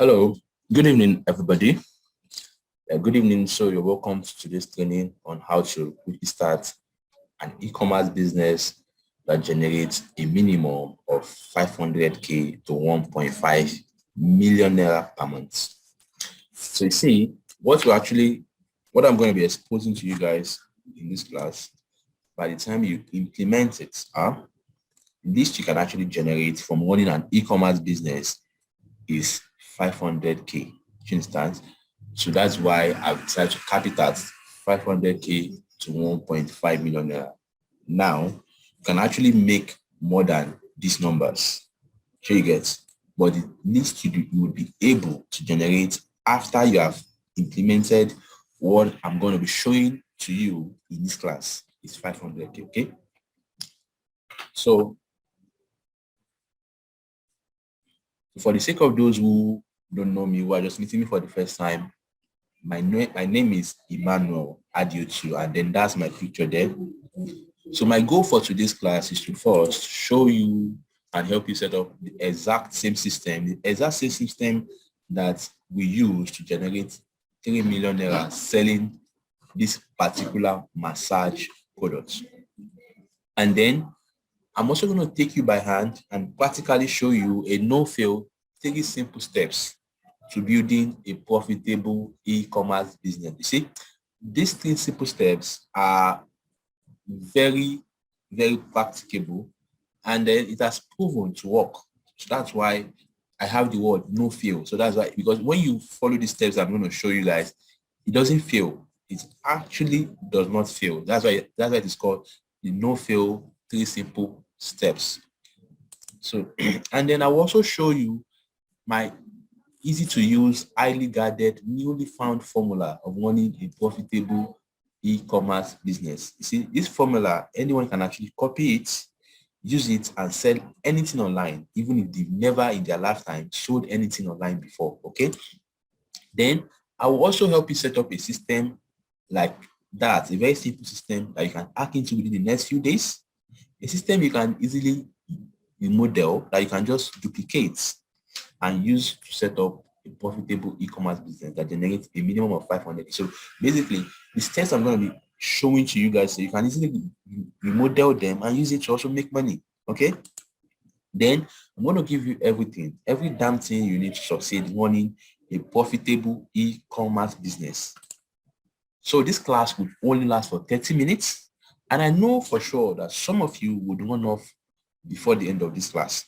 Hello, good evening, everybody. Good evening. So you're welcome to today's training on how to quickly start an e-commerce business that generates a minimum of 500K to 1.5 million naira per month. So you see, what I'm going to be exposing to you guys in this class, by the time you implement it, least you can actually generate from running an e-commerce business is 500K. Do you understand? So that's why I've decided to cap it at 500K to 1.5 million naira. Now, you can actually make more than these numbers. Sure you get, but the least you will be able to generate after you have implemented what I'm going to be showing to you in this class is 500K, okay? So for the sake of those who don't know me, who are just meeting me for the first time, my name is Emmanuel Adiotu, and then that's my picture there. So my goal for today's class is to first show you and help you set up the exact same system that we use to generate 3 million naira selling this particular massage product. And then I'm also going to take you by hand and practically show you a no-fail 3 simple steps to building a profitable e-commerce business. You see, these 3 simple steps are very, very practicable, and then it has proven to work. So that's why I have the word no fail. So that's why, because when you follow the steps I'm going to show you guys, it doesn't fail. It actually does not fail. That's why it is called the no fail 3 simple steps. So, and then I will also show you my easy to use, highly guarded, newly found formula of running a profitable e-commerce business. You see, this formula, anyone can actually copy it, use it, and sell anything online, even if they've never in their lifetime sold anything online before, okay? Then I will also help you set up a system like that, a very simple system that you can hack into within the next few days, a system you can easily model that you can just duplicate and use to set up a profitable e-commerce business that generates a minimum of 500. So basically, the steps I'm going to be showing to you guys, so you can easily remodel them and use it to also make money, okay? Then I'm going to give you everything, every damn thing you need to succeed running a profitable e-commerce business. So this class would only last for 30 minutes. And I know for sure that some of you would run off before the end of this class.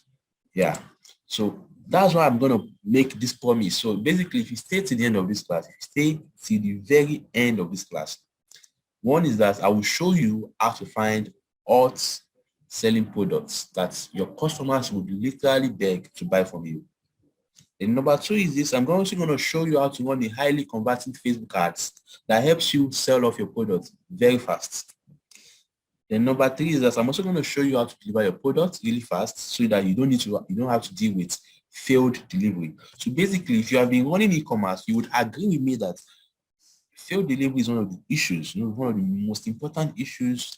Yeah. So that's why I'm going to make this promise. So basically, if you stay to the end of this class, if you stay to the very end of this class, one is that I will show you how to find hot selling products that your customers would literally beg to buy from you. And number 2 is this, I'm also going to show you how to run a highly converting Facebook ads that helps you sell off your product very fast. Then number 3 is that I'm also going to show you how to deliver your product really fast so that you don't have to deal with failed delivery. So basically, if you have been running e-commerce, you would agree with me that failed delivery is one of the issues, one of the most important issues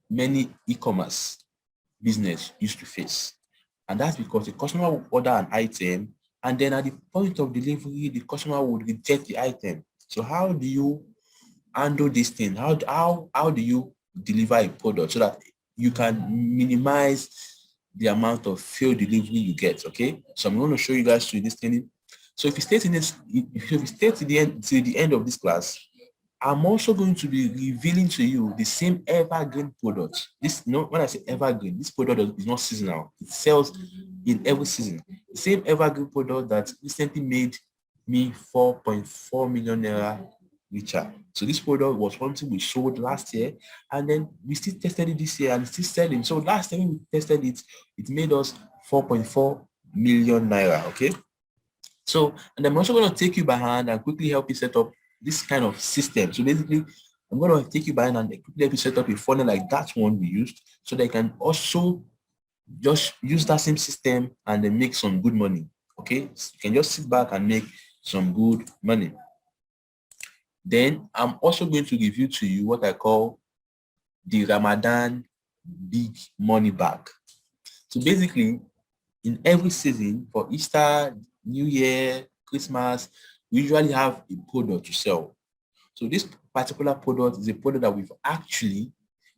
many e-commerce business used to face. And that's because the customer will order an item, and then at the point of delivery, the customer would reject the item. So how do you handle this thing? How do you deliver a product so that you can minimize the amount of failed delivery you get? Okay, so I'm going to show you guys through this training. So if you stay to the end of this class, I'm also going to be revealing to you the same evergreen product. When I say evergreen, this product is not seasonal. It sells in every season. The same evergreen product that recently made me 4.4 million naira richer. So this product was something we sold last year, and then we still tested it this year and still selling. So last time we tested it, it made us 4.4 million naira. Okay. So, and I'm also going to take you by hand and quickly help you set up this kind of system. So basically, I'm going to take you by hand and quickly help you set up a funnel like that one we used, so they can also just use that same system and then make some good money. Okay, so you can just sit back and make some good money. Then I'm also going to review to you what I call the Ramadan big money bag. So basically, in every season for Easter, New Year, Christmas, we usually have a product to sell. So this particular product is a product that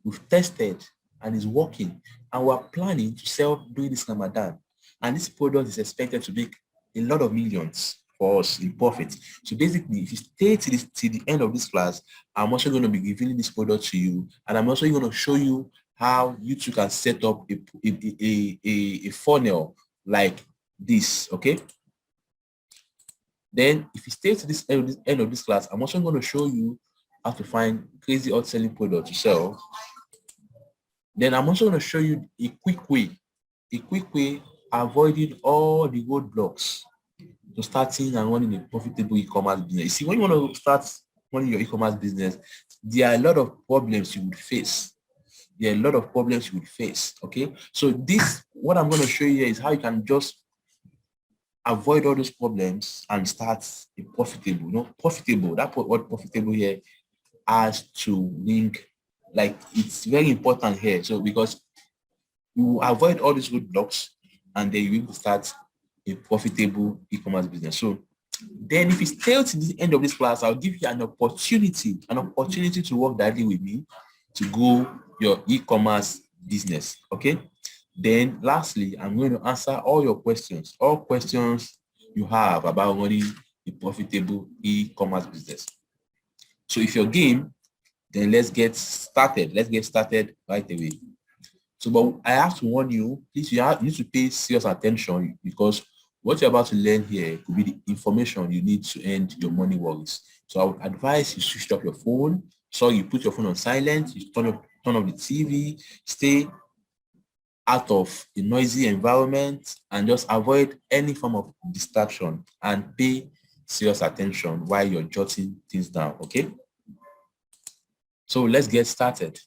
we've tested and is working, and we're planning to sell during this Ramadan. And this product is expected to make a lot of millions for us in profit. So basically, if you stay till the end of this class, I'm also going to be revealing this product to you, and I'm also going to show you how you too can set up a funnel like this, okay? Then if you stay to this end of this class, I'm also going to show you how to find crazy hot selling product to sell. Then I'm also going to show you a quick way avoiding all the roadblocks to starting and running a profitable e-commerce business. You see, when you want to start running your e-commerce business, there are a lot of problems you would face. Okay? So what I'm going to show you here is how you can just avoid all those problems and start a profitable, profitable. That what profitable here has to link, like it's very important here. So because you avoid all these roadblocks and then you will start a profitable e-commerce business. So then if you stay to the end of this class, I'll give you an opportunity to work directly with me to grow your e-commerce business. Okay. Then lastly, I'm going to answer all questions you have about running a profitable e-commerce business. So if you're game, then let's get started. Let's get started right away. So, but I have to warn you, please, you need to pay serious attention, because what you're about to learn here could be the information you need to end your money worries. So I would advise you switch off your phone. So you put your phone on silent, you turn off the TV, stay out of a noisy environment, and just avoid any form of distraction and pay serious attention while you're jotting things down, okay? So let's get started.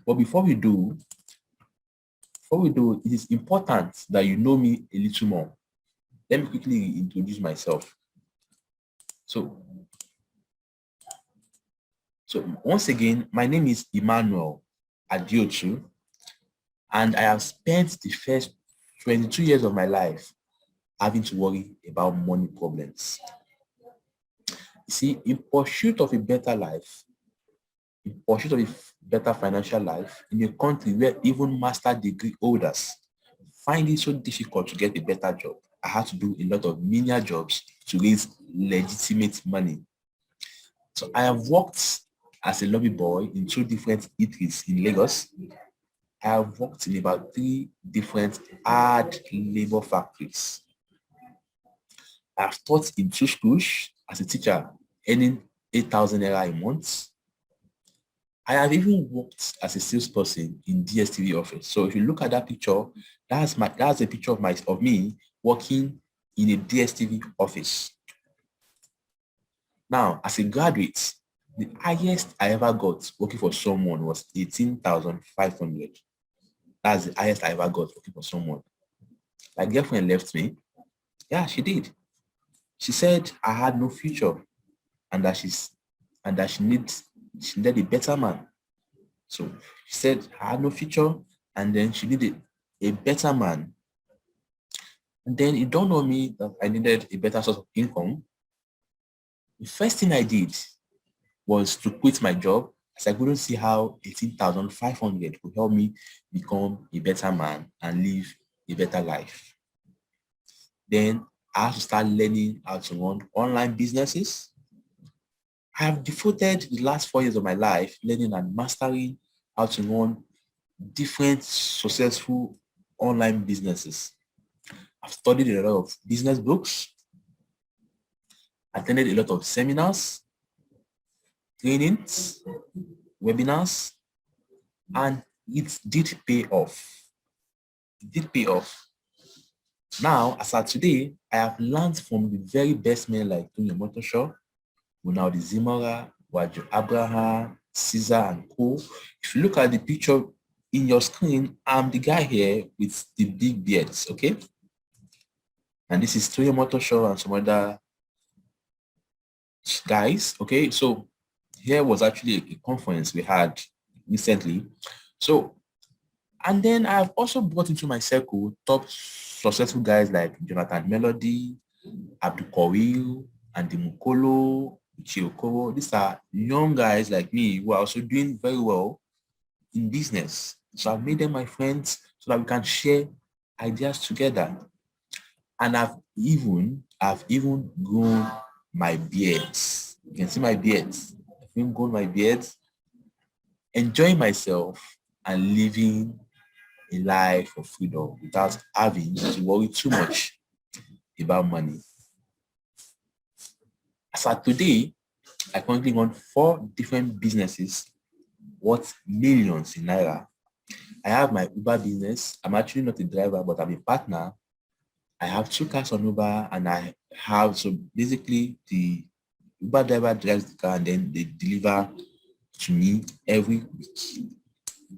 But before we do, it is important that you know me a little more. Let me quickly introduce myself. So once again, my name is Emmanuel Adiochu, and I have spent the first 22 years of my life having to worry about money problems. You see, in pursuit of a better life, in pursuit of a better financial life, in a country where even master degree holders find it so difficult to get a better job, I had to do a lot of menial jobs to raise legitimate money. So I have worked as a lobby boy in 2 different eateries in Lagos. I have worked in about 3 different hard labor factories. I have taught in 2 schools as a teacher, earning 8,000 naira a month. I have even worked as a salesperson in DSTV office. So if you look at that picture, that's a picture of me working in a DSTV office. Now, as a graduate, the highest I ever got working for someone was 18,500. That's the highest I ever got working for someone. My girlfriend left me. Yeah, she did. She said I had no future and that she needed a better man. So she said I had no future and then she needed a better man. And then it dawned on me that I needed a better source of income. The first thing I did was to quit my job, as I couldn't see how 18,500 would help me become a better man and live a better life. Then I had to start learning how to run online businesses. I have devoted the last 4 years of my life learning and mastering how to run different successful online businesses. I've studied a lot of business books, attended a lot of seminars, trainings, webinars, and it did pay off. Now, as of today, I have learned from the very best men like Tony Motoshaw, Ronaldo Zimora, Waju Abraham, Caesar, and co. If you look at the picture in your screen, I'm the guy here with the big beards, okay? And this is Tony Motoshaw and some other guys, okay? So here was actually a conference we had recently. So, and then I've also brought into my circle top successful guys like Jonathan Melody, Abdul and Dimukolo, Chiokoro. These are young guys like me who are also doing very well in business. So I've made them my friends so that we can share ideas together. And I've even grown my beards. You can see my beards. I've even grown my beards, enjoying myself and living a life of freedom without having to worry too much about money. As of today, I currently run 4 different businesses worth millions in Naira. I have my Uber business. I'm actually not a driver, but I'm a partner. I have 2 cars on Uber, and so basically the Uber driver drives the car and then they deliver to me every week.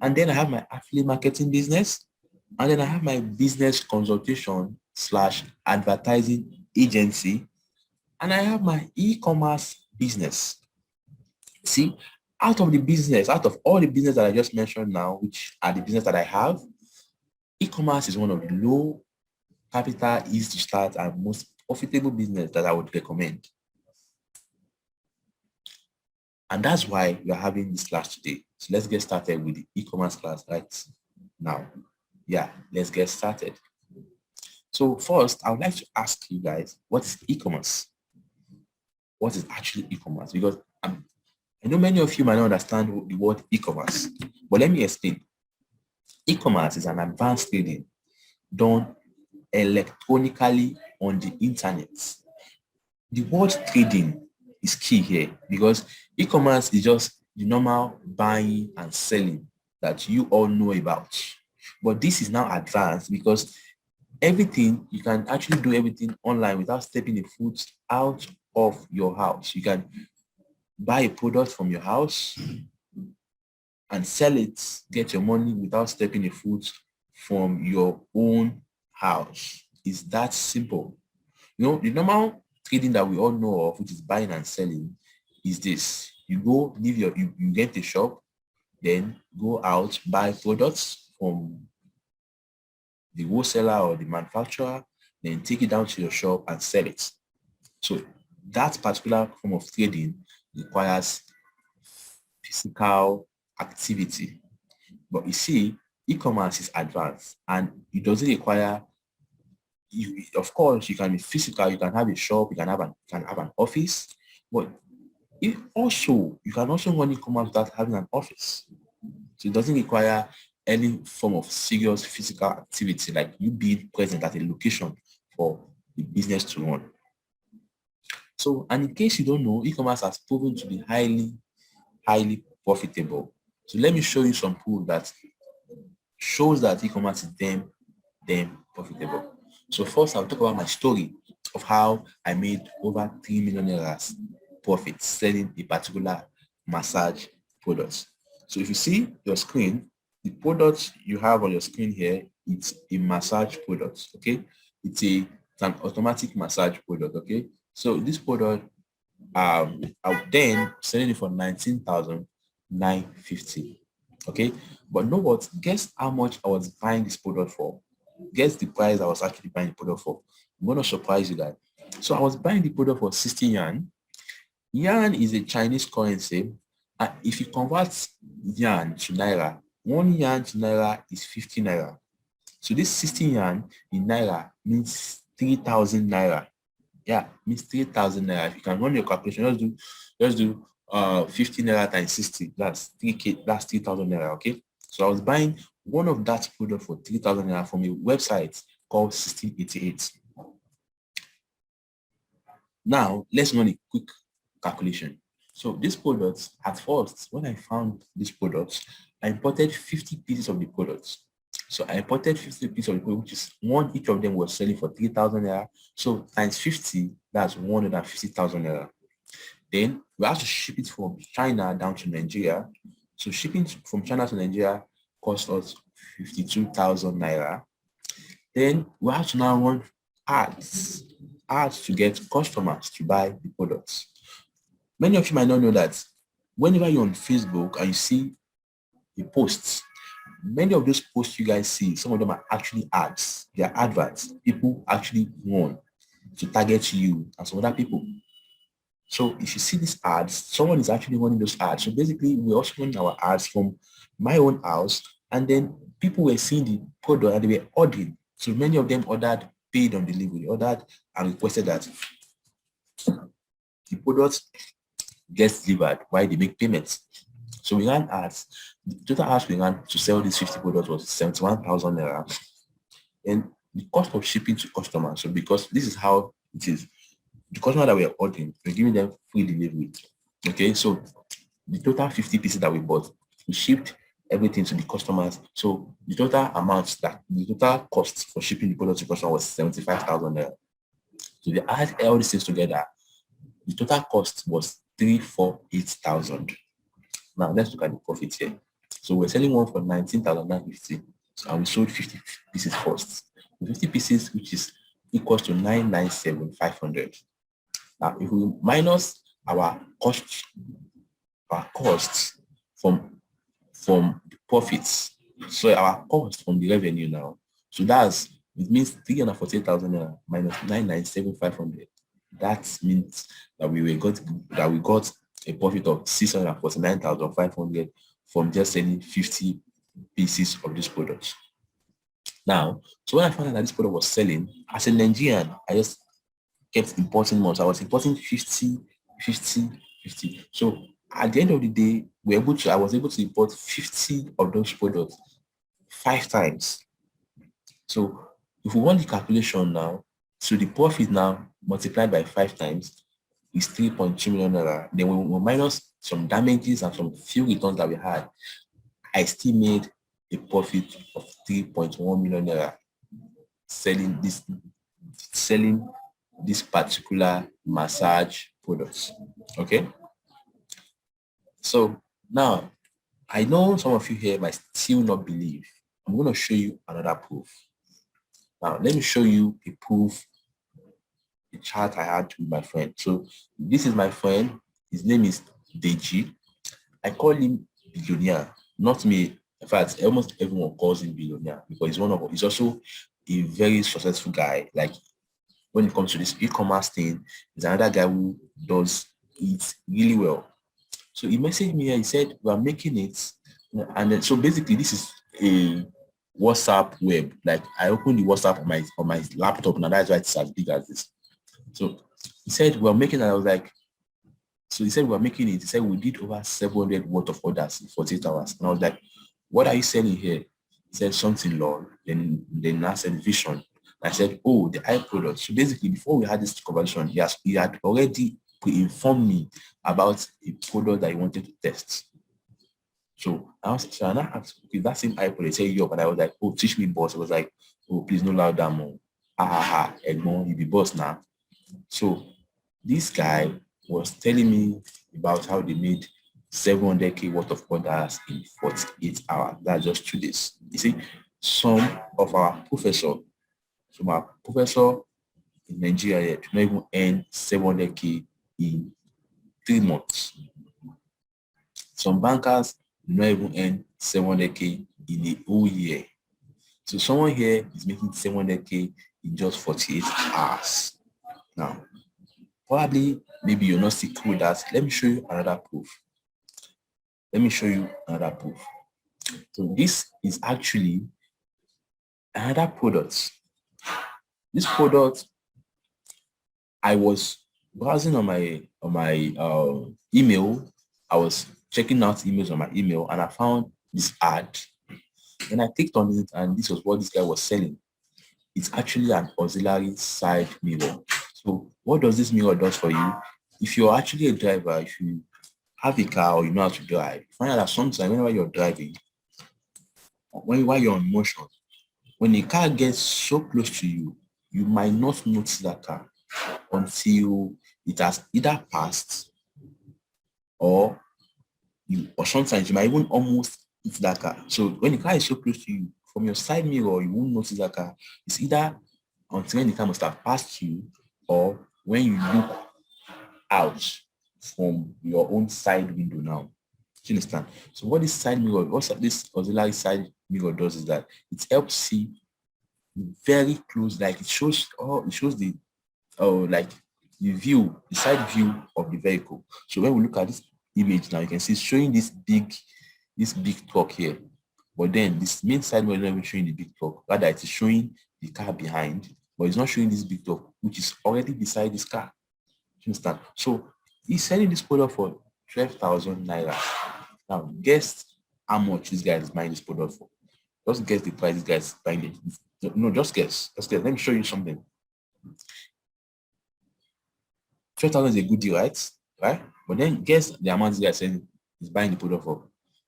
And then I have my affiliate marketing business, and then I have my business consultation slash advertising agency, and I have my e-commerce business. See, out of all the business that I just mentioned now, which are the business that I have, e-commerce is one of the low capital, easy to start, and most profitable business that I would recommend. And that's why we are having this class today. So let's get started with the e-commerce class right now. Yeah, let's get started. So first, I would like to ask you guys, what is e-commerce? What is actually e-commerce? Because I know many of you might not understand the word e-commerce, but let me explain. E-commerce is an advanced trading done electronically on the internet. The word trading is key here because e-commerce is just the normal buying and selling that you all know about. But this is now advanced because you can actually do everything online without stepping a foot out of your house. You can buy a product from your house and sell it, get your money without stepping a foot from your own house. It's that simple. The normal trading that we all know of, which is buying and selling, is this. You go, you get a shop, then go out, buy products from the wholesaler or the manufacturer, then take it down to your shop and sell it. So that particular form of trading requires physical activity. But you see, e-commerce is advanced and it doesn't require of course, you can be physical, you can have a shop, you can have an office, but you can also run e-commerce without having an office. So it doesn't require any form of serious physical activity, like you being present at a location for the business to run. So, and in case you don't know, e-commerce has proven to be highly profitable. So let me show you some proof that shows that e-commerce is damn profitable. So first, I'll talk about my story of how I made over 3 million Naira profit selling a particular massage product. So if you see your screen, the product you have on your screen here, it's a massage product, okay? It's an automatic massage product, okay? So this product, I would then selling it for 19,950, okay? But know what? Guess how much I was buying this product for? Guess the price I was actually buying the product for. I'm going to surprise you guys. So I was buying the product for 60 yuan. Yuan is a Chinese currency. And if you convert yuan to Naira, 1 yuan to Naira is 50 Naira. So this 60 yuan in Naira means 3,000 Naira. Yeah, means 3,000 Naira. If you can run your calculation, let's do 50 Naira times 60. That's 3K, that's 3,000 Naira, okay? So I was buying one of that product for 3,000 Naira from a website called 1688. Now, let's run a quick calculation. So this product, at first, when I found this product, I imported 50 pieces of the product. So I imported 50 pieces of the product, which is each of them was selling for 3,000 Naira. So times 50, that's 150,000 Naira. Then we have to ship it from China down to Nigeria. So shipping from China to Nigeria cost us 52,000 Naira. Then we have to now run ads to get customers to buy the products. Many of you might not know that whenever you're on Facebook and you see a post, many of those posts you guys see, some of them are actually ads. They are adverts. People actually run. to target you and some other people. So if you see these ads, someone is actually running those ads. So basically, we're also running our ads from my own house, and then people were seeing the product and they were ordering. So many of them ordered paid on delivery, ordered and requested that the product gets delivered while they make payments. So we ran ads. The total ads we ran to sell these 50 products was 71,000 naira. And the cost of shipping to customers, so because this is how it is, the customer that we are ordering, we're giving them free delivery. Okay, so the total 50 pieces that we bought, we shipped everything to the customers. So the total amount the total cost for shipping the product to customer was 75,000 naira. So they add all these things together, the total cost was 348,000. Now let's look at the profit here. So we're selling one for 19,950, and we sold 50 pieces first. 50 pieces, which is equals to 997,500. Now, if we minus our costs from the profits, so our cost from the revenue now, so it means 348,000 minus 997,500. That means that we got a profit of 649,500 from just selling 50 pieces of this product. Now, so when I found out that this product was selling, as a Nigerian, I just kept importing more. So I was importing 50. So at the end of the day, I was able to import 50 of those products 5 times. So if we want the calculation now, so the profit now multiplied by 5 times is 3.2 million naira. Then we will minus some damages and some few returns that we had. I still made a profit of 3.1 million naira selling this particular massage products. Okay. So now I know some of you here might still not believe. I'm going to show you another proof. Now let me show you a proof, a chat I had with my friend. So this is my friend. His name is Deji. I call him billionaire, not me. In fact, almost everyone calls him billionaire because he's also a very successful guy. Like when it comes to this e-commerce thing, he's another guy who does it really well. So he messaged me and he said, we are making it. And then, so basically this is a WhatsApp web. Like I opened the WhatsApp on my laptop, and that's why it's as big as this. So he said, we're making it. I was like, so he said, we're making it. He said, we did over 700 worth of orders in 48 hours. And I was like, what are you selling here? He said, something low. Then I said, vision. I said, oh, the eye product. So basically, before we had this conversation, he had already informed me about a product that he wanted to test. So I asked, okay, that same eye product, say yo, but I was like, oh, teach me, boss. I was like, oh, please no louder more. Edmond, you be boss now. So this guy was telling me about how they made 700k worth of orders in 48 hours. That's just 2 days. You see, some of our professor in Nigeria do not even earn 700k in 3 months. Some bankers do not even earn 700k in a whole year. So someone here is making 700k in just 48 hours. Now, probably, maybe you're not sticking with that. Let me show you another proof. So this is actually another product. This product, I was browsing on my email. I was checking out emails on my email, and I found this ad. And I clicked on it, and this was what this guy was selling. It's actually an auxiliary side mirror. So what does this mirror do for you? If you're actually a driver, if you have a car or you know how to drive, find out that sometimes whenever you're driving, while you're on motion, when a car gets so close to you, you might not notice that car until it has either passed or sometimes you might even almost hit that car. So when the car is so close to you, from your side mirror, you won't notice that car. It's either until when the car must have passed you or when you look out from your own side window now. Do you understand? So what this auxiliary side mirror does is that it helps see very close, like it shows the or like the side view of the vehicle. So when we look at this image now, you can see it's showing this big truck here. But then this main side mirror is not even showing the big truck. Rather, it is showing the car behind, but it's not showing this big truck, which is already beside this car. You understand? So he's selling this product for 12,000 naira. Now, guess how much this guy is buying this product for. Just guess the price this guy is buying it. No, just guess. Just guess. Let me show you something. 12,000 is a good deal, right? Right? But then guess the amount this guy is saying is buying the product for.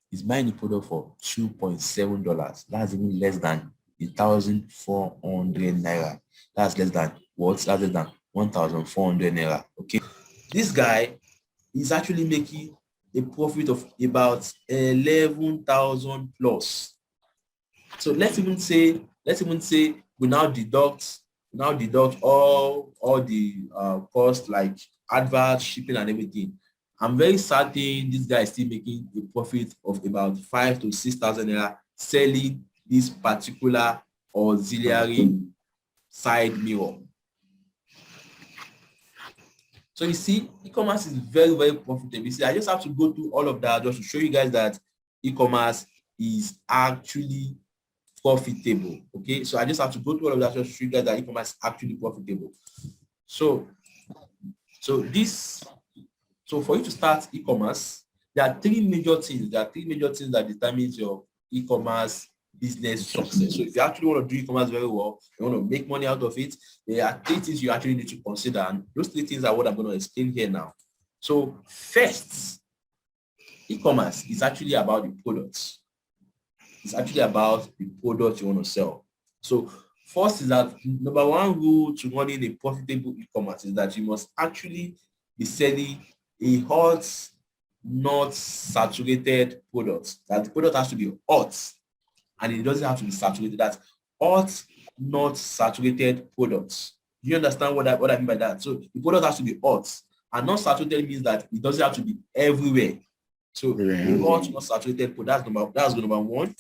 He's buying the product for $2.7. That's even less than 1,400 naira. That's less than what? That's less than 1,400 naira. Okay. This guy is actually making a profit of about 11,000 plus. So let's even say we now deduct all the costs like advert, shipping, and everything. I'm very certain this guy is still making a profit of about 5,000 to 6,000 naira selling this particular auxiliary side mirror. So you see, e-commerce is very, very profitable. You see, I just have to go through all of that just to show you guys that e-commerce is actually profitable. Okay, so I just have to go through all of that just to show you guys that e-commerce is actually profitable. So for you to start e-commerce, there are three major things. There are three major things that determines your e-commerce business success. So if you actually want to do e-commerce very well, you want to make money out of it, there are three things you actually need to consider. And those three things are what I'm going to explain here now. So first, e-commerce is actually about the products. It's actually about the product you want to sell. So first is that number one rule to running a profitable e-commerce is that you must actually be selling a hot, not saturated product. That the product has to be hot and it doesn't have to be saturated. That's hot, not saturated products. Do you understand what I mean by that? So the product has to be hot, and not saturated means that it doesn't have to be everywhere. So hot, not saturated product, that's number one.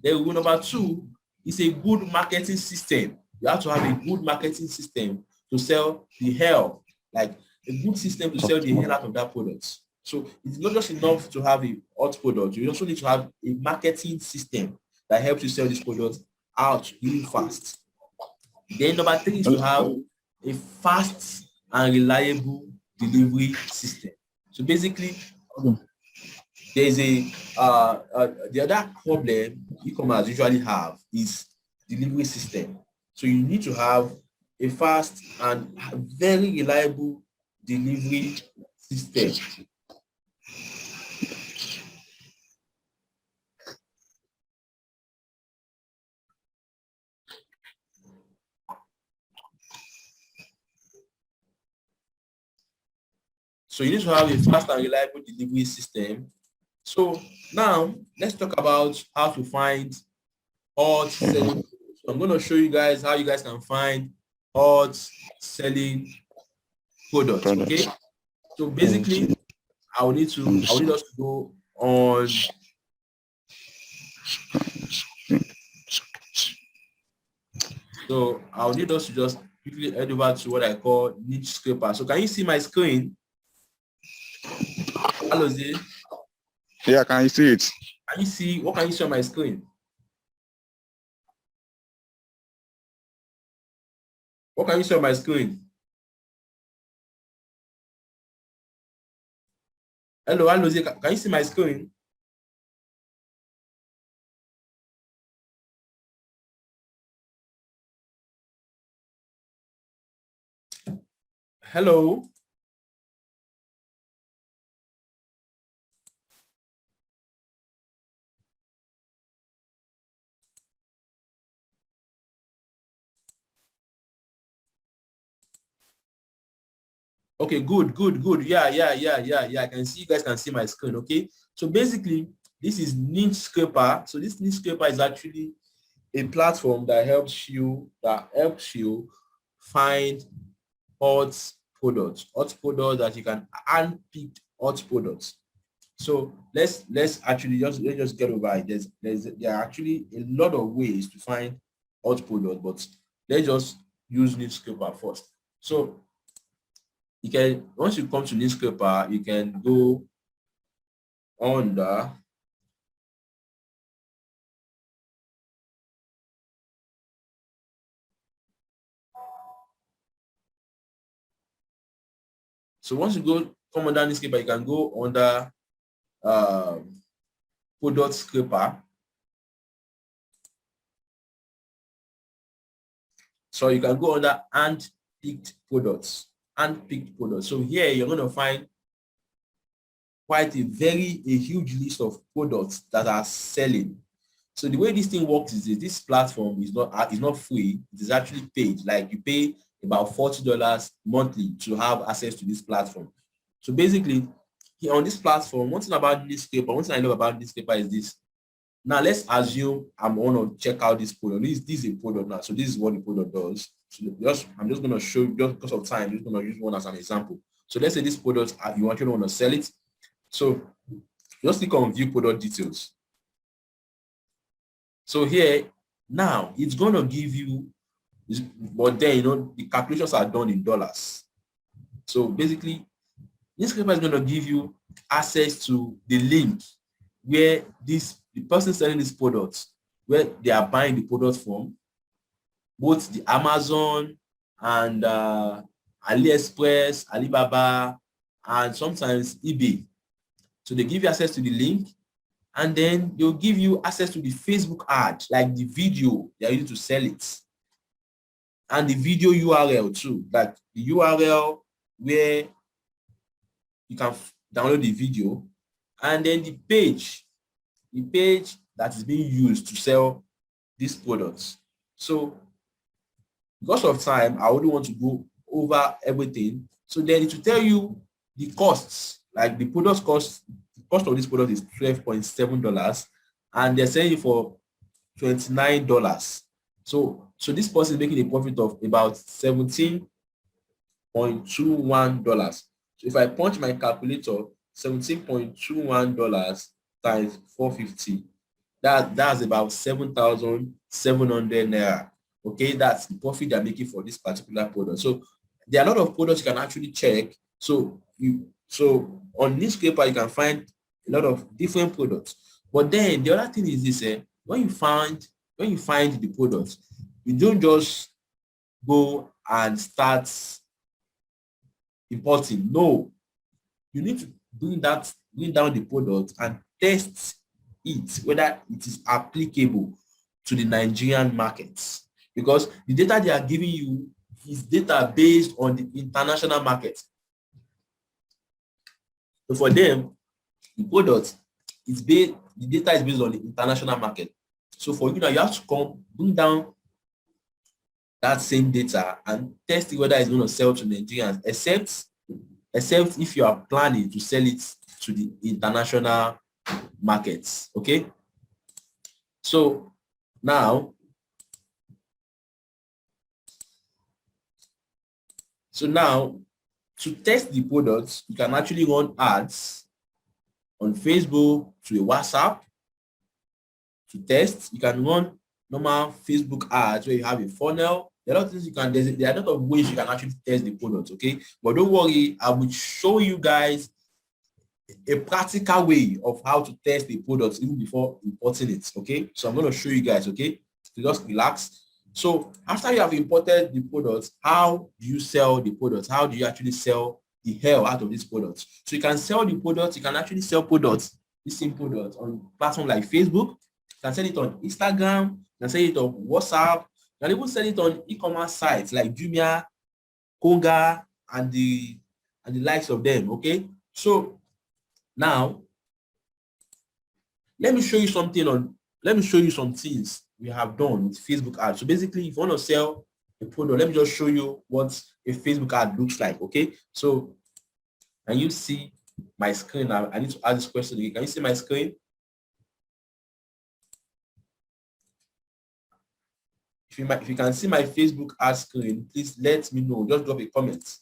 Then rule number two is a good marketing system. You have to have a good marketing system to sell the hell, like a good system to sell the hell out of that product. So it's not just enough to have a hot product. You also need to have a marketing system that helps you sell this product out really fast. Then number three is to have a fast and reliable delivery system. So basically, there's the other problem e-commerce usually have is delivery system. So you need to have a fast and very reliable delivery system. So you need to have a fast and reliable delivery system. So now let's talk about how to find hot selling. So I'm going to show you guys how you guys can find hot selling products. Okay. So basically, I will need us to go on. So I'll need us to just quickly head over to what I call niche scraper. So can you see my screen? Hello, Z. Yeah, can you see it? Can you see? What can you see on my screen? What can you see on my screen? Hello, Z. Can you see my screen? Hello. Okay, good. Yeah. I can see you guys can see my screen. Okay. So basically, this is niche scraper. So this niche scraper is actually a platform that helps you find hot products that you can handpick hot products. So let's just get over it. There are actually a lot of ways to find hot products, but let's just use niche scraper first. So you can, once you come to newspaper, you can go under so once you go come under newspaper, you can go under product scraper. So you can go under hand-picked products. Hand-picked products. So here you're going to find quite a huge list of products that are selling. So the way this thing works is this platform is not free. It is actually paid. Like you pay about $40 monthly to have access to this platform. So basically, here on this platform, one thing about newspaper, one thing I know about newspaper is this. Now let's assume I'm going to check out this product. This is a product now. So this is what the product does. So I'm just going to show you, just because of time, I'm just going to use one as an example. So let's say this product, you actually want to sell it. So just click on view product details. So here, now it's going to give you, but then, the calculations are done in dollars. So basically, newspaper is going to give you access to the link where the person selling this product, where they are buying the product from, both the Amazon and AliExpress, Alibaba, and sometimes eBay. So they give you access to the link, and then they'll give you access to the Facebook ad, like the video they are using to sell it, and the video URL too, like the URL where you can download the video, and then the page that is being used to sell these products. So because of time, I wouldn't want to go over everything. So then it will tell you the costs, like the product cost. The cost of this product is $12.7, and they're selling it for $29. So this person is making a profit of about $17.21. So if I punch my calculator, $17.21 times 450, that's about 7,700 Naira. Okay, that's the profit they're making for this particular product. So there are a lot of products you can actually check. So on newspaper you can find a lot of different products. But then the other thing is this: when you find the product, you don't just go and start importing. No, you need to bring down the product and test it whether it is applicable to the Nigerian markets, because the data they are giving you is data based on the international market. So for them, the product is based, the data is based on the international market. So for you now, you have to bring down that same data and test it whether it's going to sell to Nigerians, except if you are planning to sell it to the international markets. Okay. So now, to test the products, you can actually run ads on Facebook, to a WhatsApp to test. You can run normal Facebook ads where you have a funnel. There are a lot of things you can, there are a lot of ways you can actually test the product, okay? But don't worry, I will show you guys a practical way of how to test the product even before importing it, okay? So I'm going to show you guys, okay? So just relax. So after you have imported the product, how do you sell the product? How do you actually sell the hell out of this product? So you can sell the product, you can actually sell products, this same product on platforms like Facebook, you can sell it on Instagram, you can sell it on WhatsApp, you can even sell it on e-commerce sites like Jumia, Konga, and the likes of them, okay? So now, let me show you some things we have done with Facebook ads. So basically, if you want to sell a product, let me just show you what a Facebook ad looks like, okay? So can you see my screen now? I need to ask this question again. Can you see my screen? If you can see my Facebook ad screen, please let me know. Just drop a comment.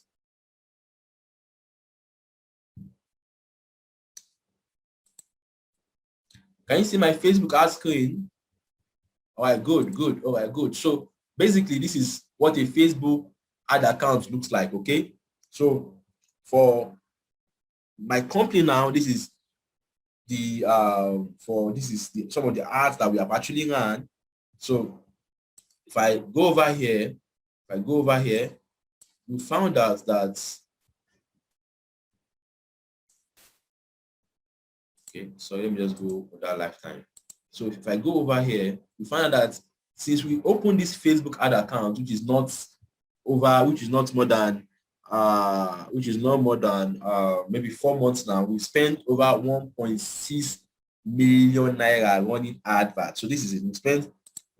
Can you see my Facebook ad screen? All right, good. All right, good. So basically, this is what a Facebook ad account looks like. Okay, so for my company now, this is the some of the ads that we have actually run. So if I go over here, we found out that, okay, so let me just go for that lifetime. So if I go over here, we find out that since we opened this Facebook ad account, which is not more than maybe 4 months now, we spent over 1.6 million naira running adverts. So this is it. We spent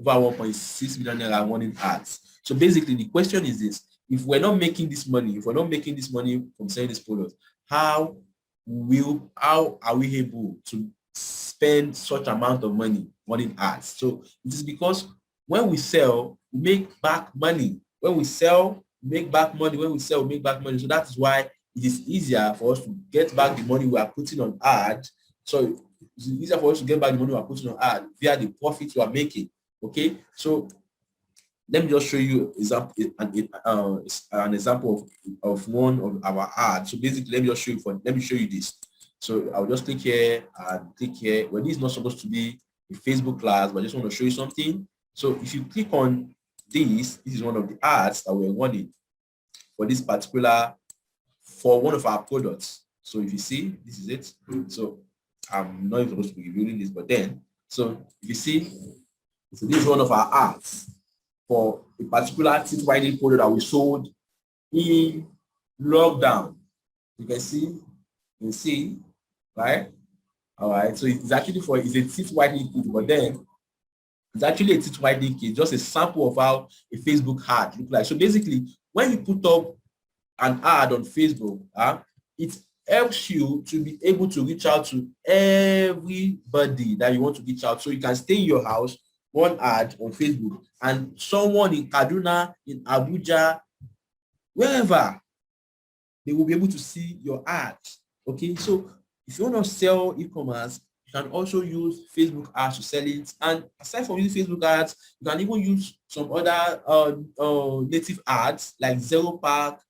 over 1.6 million naira running ads. So basically the question is this: if we're not making this money from selling this product, how are we able to spend such amount of money running ads? So it is because when we sell, we make back money. When we sell, we make back money. When we sell, we make back money. So that is why it is easier for us to get back the money we are putting on ad. So it's easier for us to get back the money we are putting on ad via the profits we are making. Okay, so let me just show you an example of one of our ads. So basically, let me show you this. So I'll just click here and click here. Well, this is not supposed to be a Facebook class, but I just want to show you something. So if you click on this is one of the ads that we're running for this particular, for one of our products. So if you see, this is it. So I'm not even supposed to be reviewing this, but then, so if you see, so this is one of our ads for a particular teeth whitening product that we sold in lockdown. You can see, right? All right. So it's actually it's a teeth whitening kit, but then it's actually a teeth whitening kit, just a sample of how a Facebook ad look like. So basically, when you put up an ad on Facebook, it helps you to be able to reach out to everybody that you want to reach out. So you can stay in your house, one ad on Facebook, and someone in Kaduna, in Abuja, wherever, they will be able to see your ad. Okay, so if you want to sell e-commerce, you can also use Facebook ads to sell it. And aside from using Facebook ads, you can even use some other native ads like Zero Pack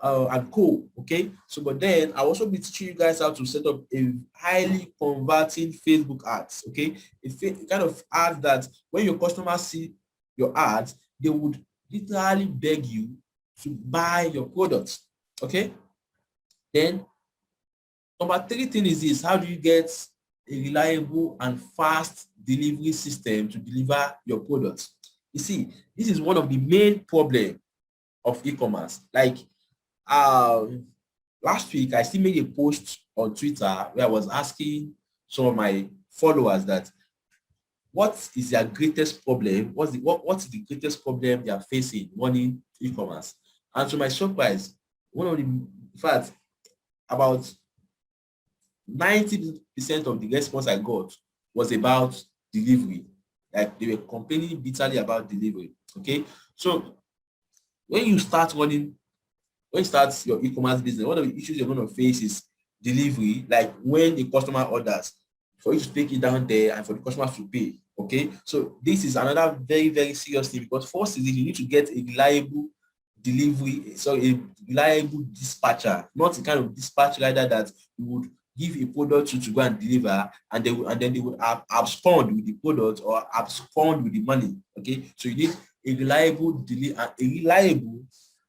and co. Okay, so but then I'll also be teaching you guys how to set up a highly converting Facebook ads. Okay, a kind of ad that when your customers see your ads, they would literally beg you to buy your products. Okay, then number 3 thing is this: how do you get a reliable and fast delivery system to deliver your products? You see, this is one of the main problems of e-commerce. Like last week, I still made a post on Twitter where I was asking some of my followers that what is their greatest problem? What's the greatest problem they are facing running e-commerce? And to my surprise, in fact, about 90% of the response I got was about delivery. Like they were complaining bitterly about delivery. Okay, so when you start your e-commerce business, one of the issues you're going to face is delivery. Like when the customer orders, for you to take it down there and for the customer to pay. Okay, so this is another very, very serious thing, because first is you need to get a reliable delivery, so a reliable dispatcher, not the kind of dispatch rider that you would give a product to go and deliver, and then they would abscond with the product or abscond with the money. Okay, so you need a reliable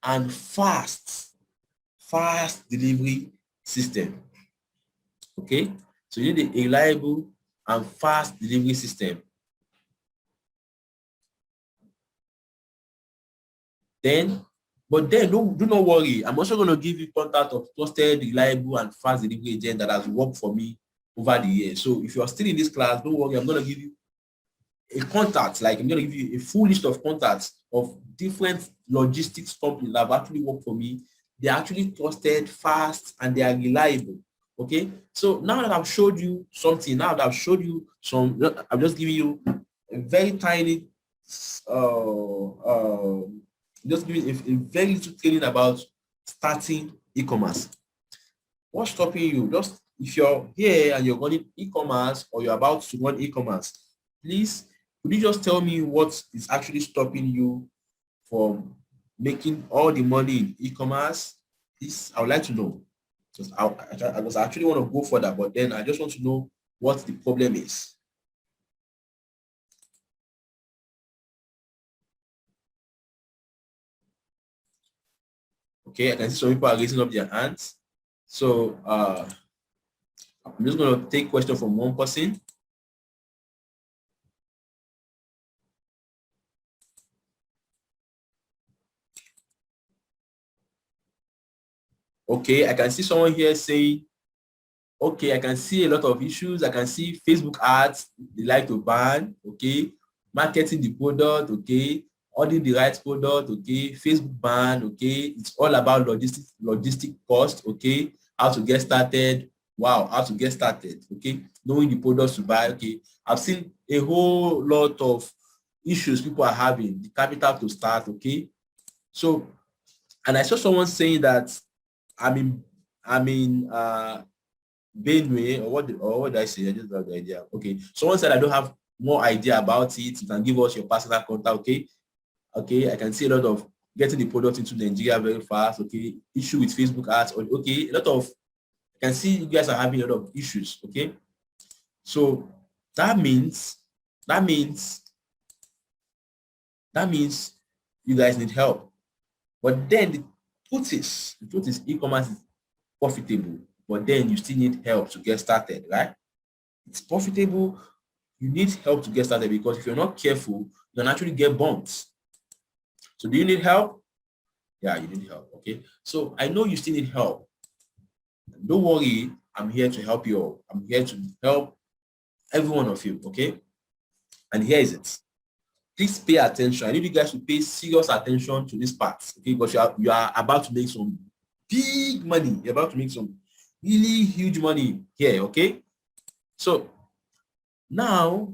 and fast delivery system. Okay, so you need a reliable and fast delivery system. But then do not worry. I'm also going to give you contact of trusted, reliable, and fast delivery agent that has worked for me over the years. So if you're still in this class, don't worry. I'm going to give you a contact. Like I'm going to give you a full list of contacts of different logistics companies that have actually worked for me. They're actually trusted, fast, and they are reliable. Okay. So now that I've showed you something, I'm just giving you a very tiny just giving a very little training about starting e-commerce. What's stopping you? Just if you're here and you're running e-commerce or you're about to run e-commerce, please, could you just tell me what is actually stopping you from making all the money in e-commerce? This I would like to know. Because I actually want to go further, but then I just want to know what the problem is. Okay, I can see some people are raising up their hands. So I'm just going to take question from one person. Okay, I can see someone here saying, okay, I can see a lot of issues. I can see Facebook ads, they like to ban, okay, marketing the product, okay, ordering the right product, okay, Facebook ban, okay, it's all about logistic cost, okay, how to get started, wow, how to get started, okay, knowing the products to buy, okay. I've seen a whole lot of issues people are having, the capital to start, okay. So, and I saw someone saying that I'm in Benway, or what did I say? I just got the idea. Okay. Someone said I don't have more idea about it. You can give us your personal contact. Okay. Okay. I can see a lot of getting the product into Nigeria very fast. Okay. Issue with Facebook ads. Okay. A lot of, I can see you guys are having a lot of issues. Okay. So that means you guys need help. But then the truth is e-commerce is profitable, but then you still need help to get started, right? It's profitable. You need help to get started, because if you're not careful, you can actually get bumped. So do you need help? Yeah, you need help. Okay. So I know you still need help. Don't worry. I'm here to help you all. I'm here to help every one of you. Okay. And here is it. Please pay attention. I need you guys to pay serious attention to this part. Okay, because you are about to make some big money. You're about to make some really huge money here. Okay. So now,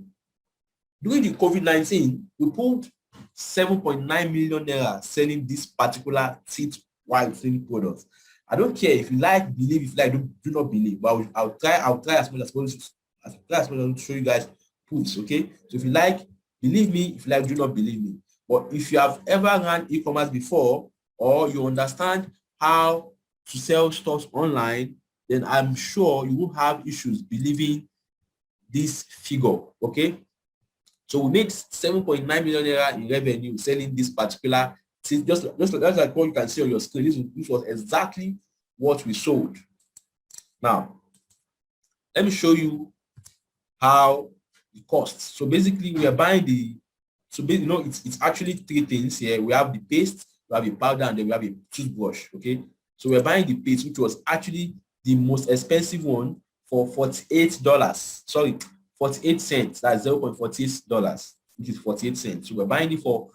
during the COVID-19, we pulled 7.9 million naira selling this particular teeth whitening product. I don't care if you like, believe, if you like, do not believe, but I'll try as much as possible to show you guys proofs, okay? So if you like, believe me. If you like, do not believe me. But if you have ever run e-commerce before, or you understand how to sell stuff online, then I'm sure you won't have issues believing this figure, okay? So we made 7.9 million naira in revenue selling this particular, just like what you can see on your screen. This was exactly what we sold. Now, let me show you how it costs. So basically, we are buying it's actually three things here. We have the paste, we have a powder, and then we have a toothbrush. Okay, so we're buying the paste, which was actually the most expensive one, for $48. Sorry, 48 cents. That's $0.48, which is 48 cents. So we're buying it from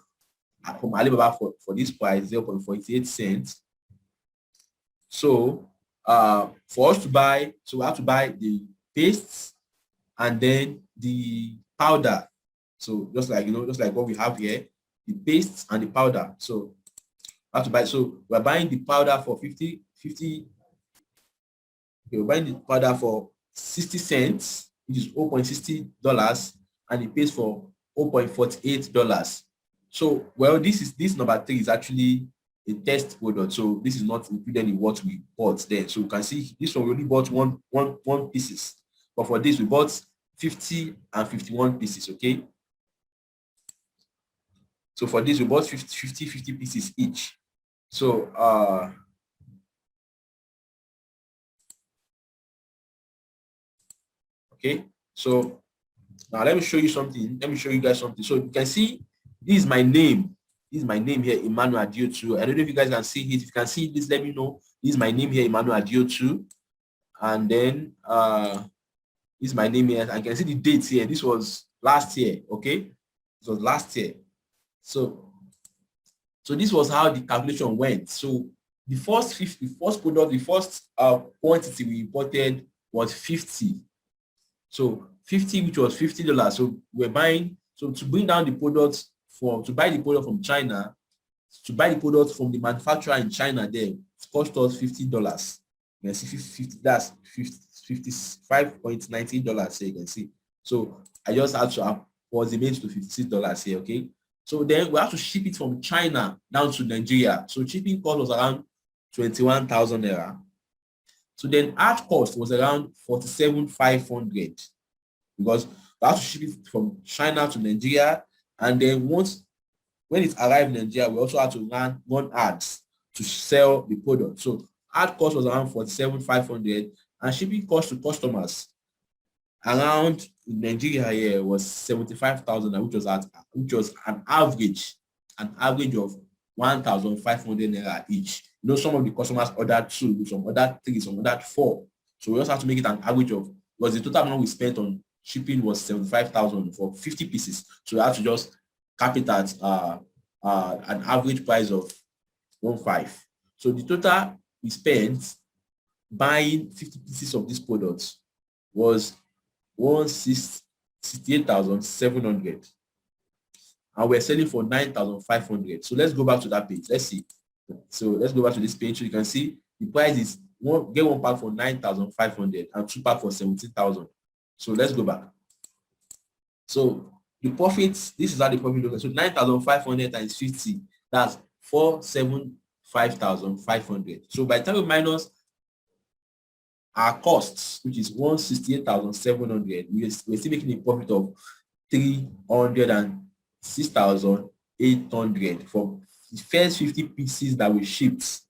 Alibaba for this price, 0.48 cents. So for us to buy, so we have to buy the pastes and then the powder. So just like what we have here, the pastes and the powder. So we have to buy. So we're buying the powder for 50. Okay, we're buying the powder for 60 cents, which is $0.60, and the paste for $0.48. So, well, this number 3 is actually a test product. So this is not included in what we bought there. So you can see this one we only bought one pieces. But for this, we bought 50 and 51 pieces, okay? So for this, we bought 50 pieces each. So okay, so now let me show you something. Let me show you guys something. So you can see this is my name. This is my name here, Emmanuel Adiotu. I don't know if you guys can see it. If you can see this, let me know. This is my name here, Emmanuel Adiotu. And then this is my name here. I can see the dates here. This was last year, okay? This was last year. So this was how the calculation went. So the first product, the first quantity we imported was 50. So 50, which was $50. So we're buying, so to bring down the product to buy the product from China, to buy the product from the manufacturer in China there, it cost us $50. You can see 50, that's $55.19 here, you can see. So I just had to approximate to $56 here, okay? So then we have to ship it from China down to Nigeria. So shipping cost was around 21,000 naira. So then art cost was around 47,500 because we have to ship it from China to Nigeria. And then when it arrived in Nigeria, we also had to run ads to sell the product. So ad cost was around 47,500 and shipping cost to customers around in Nigeria here was 75,000, which was an average of 1,500 naira each. Some of the customers ordered 2, some ordered 3, some ordered 4. So we also have to make it an average of, because the total amount we spent on shipping was 75,000 for 50 pieces. So we have to just cap it at an average price of 1.5. So the total we spent buying 50 pieces of this product was 168,700, and we're selling for 9,500. So let's go back to that page. Let's see. So let's go back to this page. So you can see the price is get 1 pack for 9,500 and 2 pack for 17,000. So let's go back. So the profits, this is how the profit looks. So 9,500 times 50, that's 475,500. So by the time we minus our costs, which is 168,700, we're still making a profit of 306,800 from the first 50 pieces that we shipped.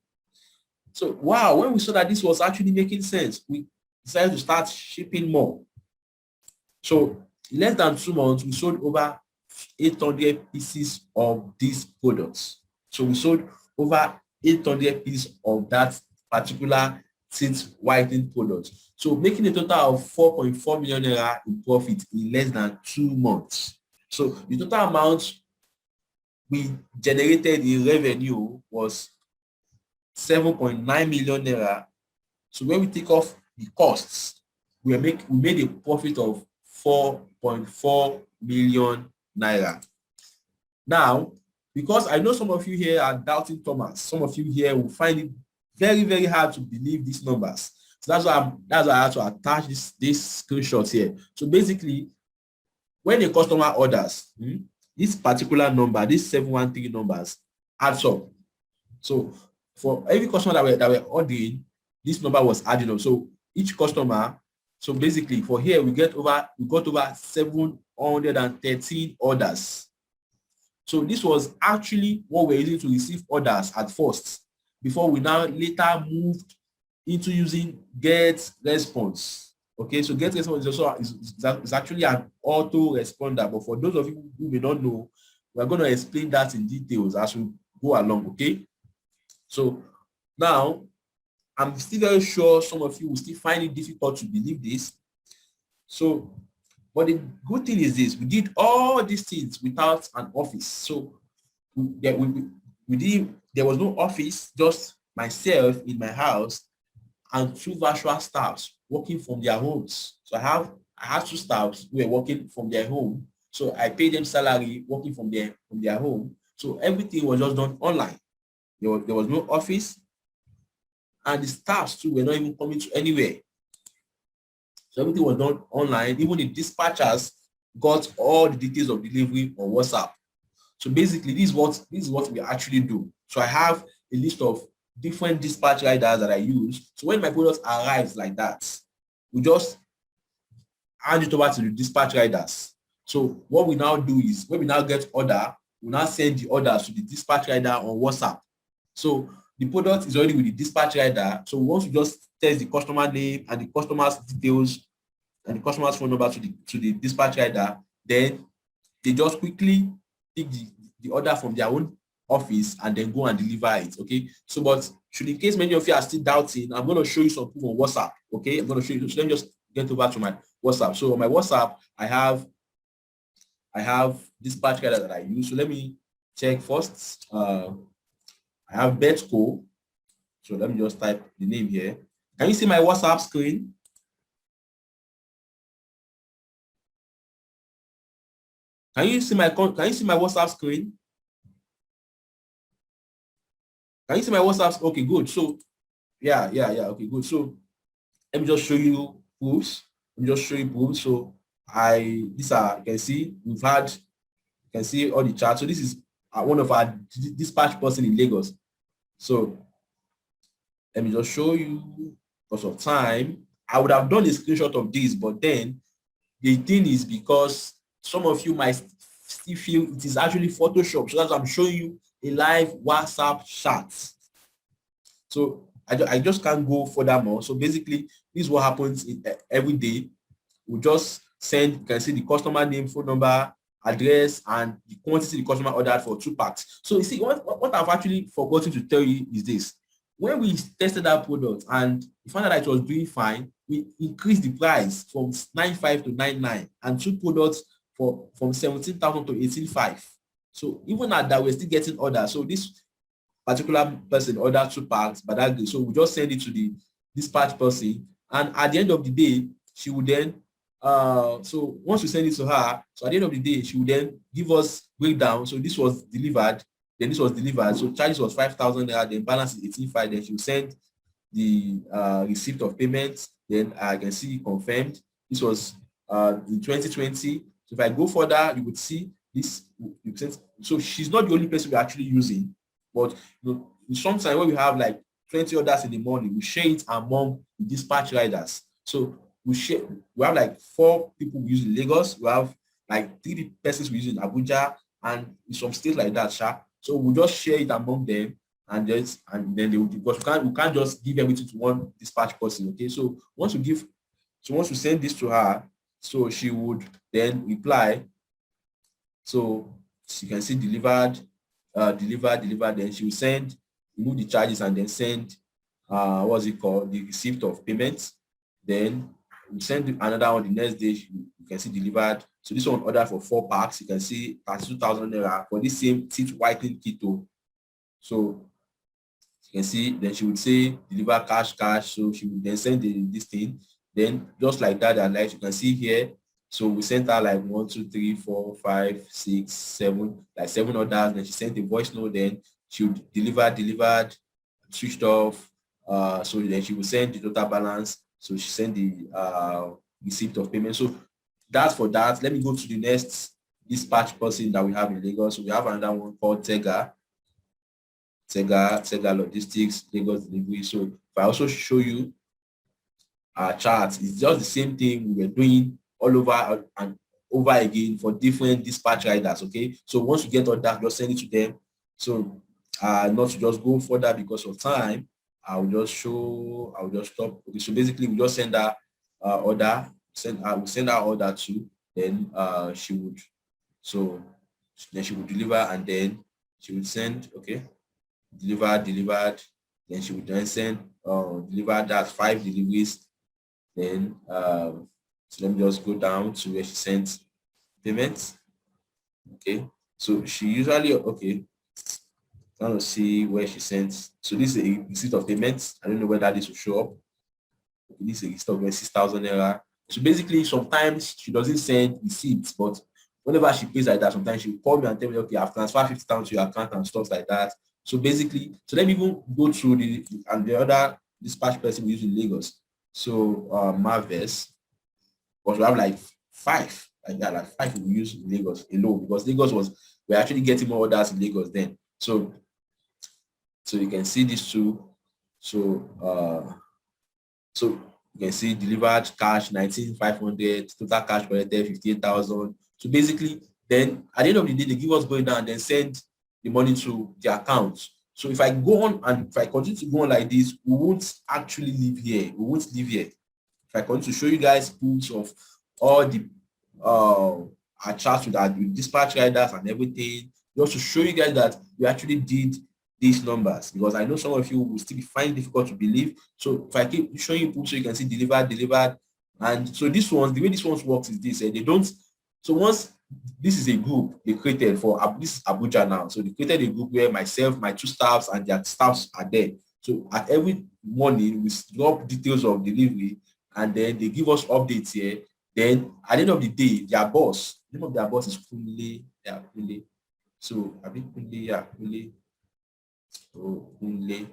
So wow, when we saw that this was actually making sense, we decided to start shipping more. So in less than 2 months, we sold over 800 pieces of these products. So we sold over 800 pieces of that particular teeth whitening product. So making a total of 4.4 million naira in profit in less than 2 months. So the total amount we generated in revenue was 7.9 million naira. So when we take off the costs, we made a profit of 4.4 million naira. Now, because I know some of you here are doubting Thomas, some of you here will find it very, very hard to believe these numbers. So that's why I had to attach this screenshot here. So basically, when a customer orders, this particular number, these 713 numbers adds up. So for every customer that we're ordering, this number was adding up. So each customer, so basically for here we got over 713 orders. So this was actually what we're using to receive orders at first, before we now later moved into using get response. Okay, so get response is also is actually an auto responder, but for those of you who may not know, we're going to explain that in details as we go along. Okay, so now I'm still very sure some of you will still find it difficult to believe this. So, but the good thing is this: we did all these things without an office. So there was no office, just myself in my house and 2 virtual staffs working from their homes. So I had 2 staffs who were working from their home. So I paid them salary working from their home. So everything was just done online. There was no office, and the staffs too were not even coming to anywhere. So everything was done online. Even the dispatchers got all the details of delivery on WhatsApp. So basically, this is what we actually do. So I have a list of different dispatch riders that I use. So when my product arrives like that, we just hand it over to the dispatch riders. So what we now do is, when we now get order, we now send the orders to the dispatch rider on WhatsApp. So the product is already with the dispatch rider. So once we just test the customer name and the customer's details and the customer's phone number to the dispatch rider, then they just quickly take the order from their own office and then go and deliver it. Okay, so but should in case many of you are still doubting, I'm going to show you some proof on WhatsApp. Okay, I'm going to show you. So let me just get over to my WhatsApp. So on my WhatsApp, I have dispatch rider that I use. So let me check first. I have Betco. So let me just type the name here. Can you see my WhatsApp screen? Can you see my WhatsApp screen? Can you see my WhatsApp? Okay, good. So yeah. Okay, good. So let me just show you proofs. So you can see we've had You can see all the charts. So this is one of our dispatch person in Lagos. So let me just show you because of time. I would have done a screenshot of this, but then the thing is because some of you might still feel it is actually Photoshop. So that's why I'm showing you a live WhatsApp chat. So I just can't go furthermore. So basically, this is what happens every day. We just send, you can see the customer name, phone number, address, and the quantity the customer ordered for 2 packs. So you see, what I've actually forgotten to tell you is this. When we tested that product and we found out that it was doing fine, we increased the price from 9.5 to 9.9 and 2 products from 17,000 to 18.5. So even at that, we're still getting orders. So this particular person ordered 2 packs, but that so we just send it to the dispatch person, and at the end of the day, she would then so once we send it to her, so at the end of the day, she would then give us breakdown. So this was delivered, then this was delivered. So charges was 5,000 naira, then balance is 18.5. Then she will send the receipt of payment. Then I can see confirmed. This was in 2020. So if I go further, you would see this. So she's not the only person we're actually using, but sometimes when we have like 20 orders in the morning, we share it among the dispatch riders. So we have like 4 people we use in Lagos, we have like 3 persons we use in Abuja, and in some states like that, so we just share it among them, and then they will, because we can't just give everything to one dispatch person. Okay, so once we send this to her, so she would then reply. So you can see delivered, then she will send, remove the charges, and then send what's it called, the receipt of payment. Then we send another one the next day. You can see delivered. So this one ordered for 4 packs. You can see 32,000 naira for this same teeth whitening keto. So you can see, then she would say deliver cash. So she would then send this thing. Then just like that, like you can see here. So we sent her like 1, 2, 3, 4, 5, 6, 7, like 7 orders. Then she sent a voice note. Then she would delivered, switched off. So then she would send the total balance. So she sent the receipt of payment. So that's for that. Let me go to the next dispatch person that we have in Lagos. So we have another one called Tega Logistics, Lagos Delivery. So if I also show you our charts, it's just the same thing we were doing all over and over again for different dispatch riders. Okay, so once you get all that, just send it to them. So not to just go further because of time, I'll just stop. Okay, so basically we just send her order, we send her order to, then she would deliver, and then she would send, okay, delivered, then she would then send deliver that 5 deliveries. Then so let me just go down to where she sent payments. Okay, so she usually, okay, trying to see where she sent. So this is a receipt of payments. I don't know whether this will show up. Okay, this is a receipt of 6,000 naira. So basically, sometimes she doesn't send receipts, but whenever she pays like that, sometimes she will call me and tell me, okay, I've transferred 50,000 to your account and stuff like that. So basically, so let me even go through the other dispatch person we use in Lagos. So Marves, but we have like 5 like that, like 5 we use in Lagos alone, because we're actually getting more orders in Lagos then. So you can see these 2. So you can see delivered cash 19,500, total cash collected 58,000. So basically, then at the end of the day, they give us going down and then send the money to the account. So if I go on and if I continue to go on like this, we won't actually live here. We won't live here. If I continue to show you guys proofs of all the our charts with dispatch riders and everything, just to show you guys that we actually did these numbers, because I know some of you will still find it difficult to believe. So if I keep showing you proofs, so you can see delivered, and so this one, the way this one works is this: they don't. So once this is a group they created for this is Abuja now. So they created a group where myself, my 2 staffs, and their staffs are there. So at every morning we drop details of delivery, and then they give us updates here. Then at the end of the day, their boss, the name of their boss is Kunle. Yeah, Kunle. So I think Kunle, yeah, Kunle. So Kunle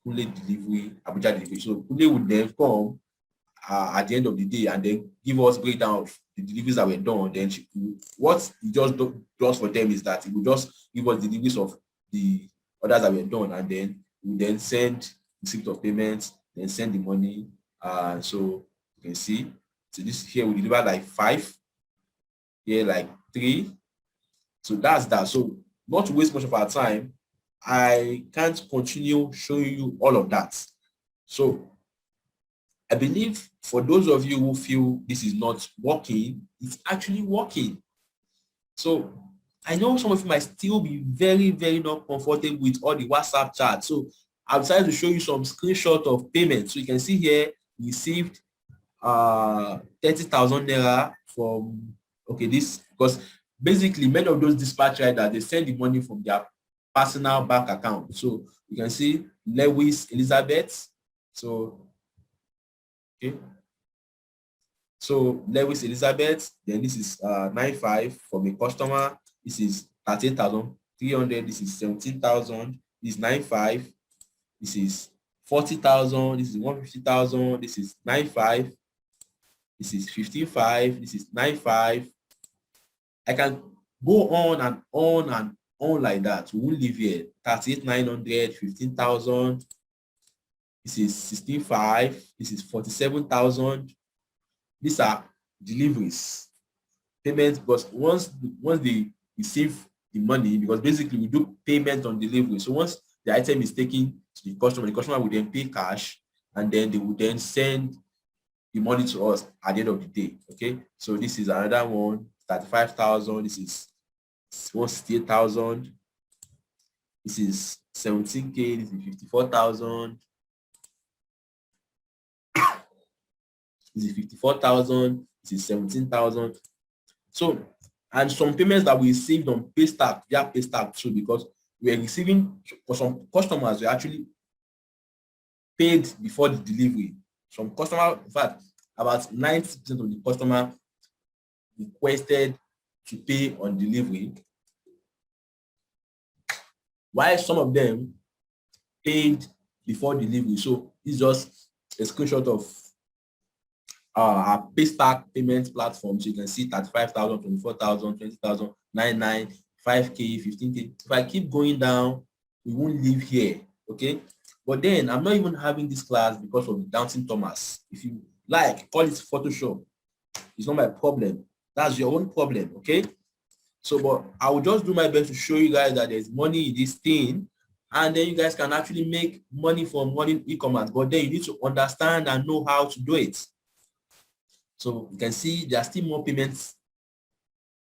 delivery, Abuja delivery. So Kunle would then come at the end of the day and then give us breakdown of the deliveries that were done. Then what it just does for them is that it will just give us the deliveries of the orders that were done, and then we then send receipt of payments, then send the money. So you can see, so this here we deliver like 5, here like 3. So that's that. So not to waste much of our time, I can't continue showing you all of that. So I believe for those of you who feel this is not working, it's actually working. So I know some of you might still be very, very not comfortable with all the WhatsApp chat. So I've decided to show you some screenshot of payments. So you can see here, we received 30,000 Naira from, okay, this, because basically many of those dispatch riders, they send the money from their personal bank account. So you can see Lewis Elizabeth. So, okay. So Lewis Elizabeth, then this is 95 from a customer. This is 38,300. This is 17,000. This is 95. This is 40,000. This is 150,000. This is 95. This is 55. This is 95. I can go on and on and on like that. We won't leave here. 38,900, 15,000. This is 65. This is 47,000. These are deliveries, payments, because once they receive the money, because basically we do payment on delivery. So once the item is taken to the customer will then pay cash, and then they will then send the money to us at the end of the day. Okay, so this is another one, 35,000. This is 168,000. This is 17K. This is 54,000. This is 54,000. This is 17,000. So, and some payments that we received on Paystack, via Paystack too, because we are receiving, for some customers, we actually paid before the delivery. Some customer, in fact, about 90% of the customer requested to pay on delivery, while some of them paid before delivery. So it's just a screenshot of our Paystack payment platform. So you can see 35,000, 24,000, 20,000, 99, 5K, 15K. If I keep going down, we won't leave here. Okay. But then I'm not even having this class because of the Downton Thomas. If you like, call it Photoshop. It's not my problem. That's your own problem. Okay. So, but I will just do my best to show you guys that there's money in this thing, and then you guys can actually make money from running e-commerce. But then you need to understand and know how to do it. So you can see there are still more payments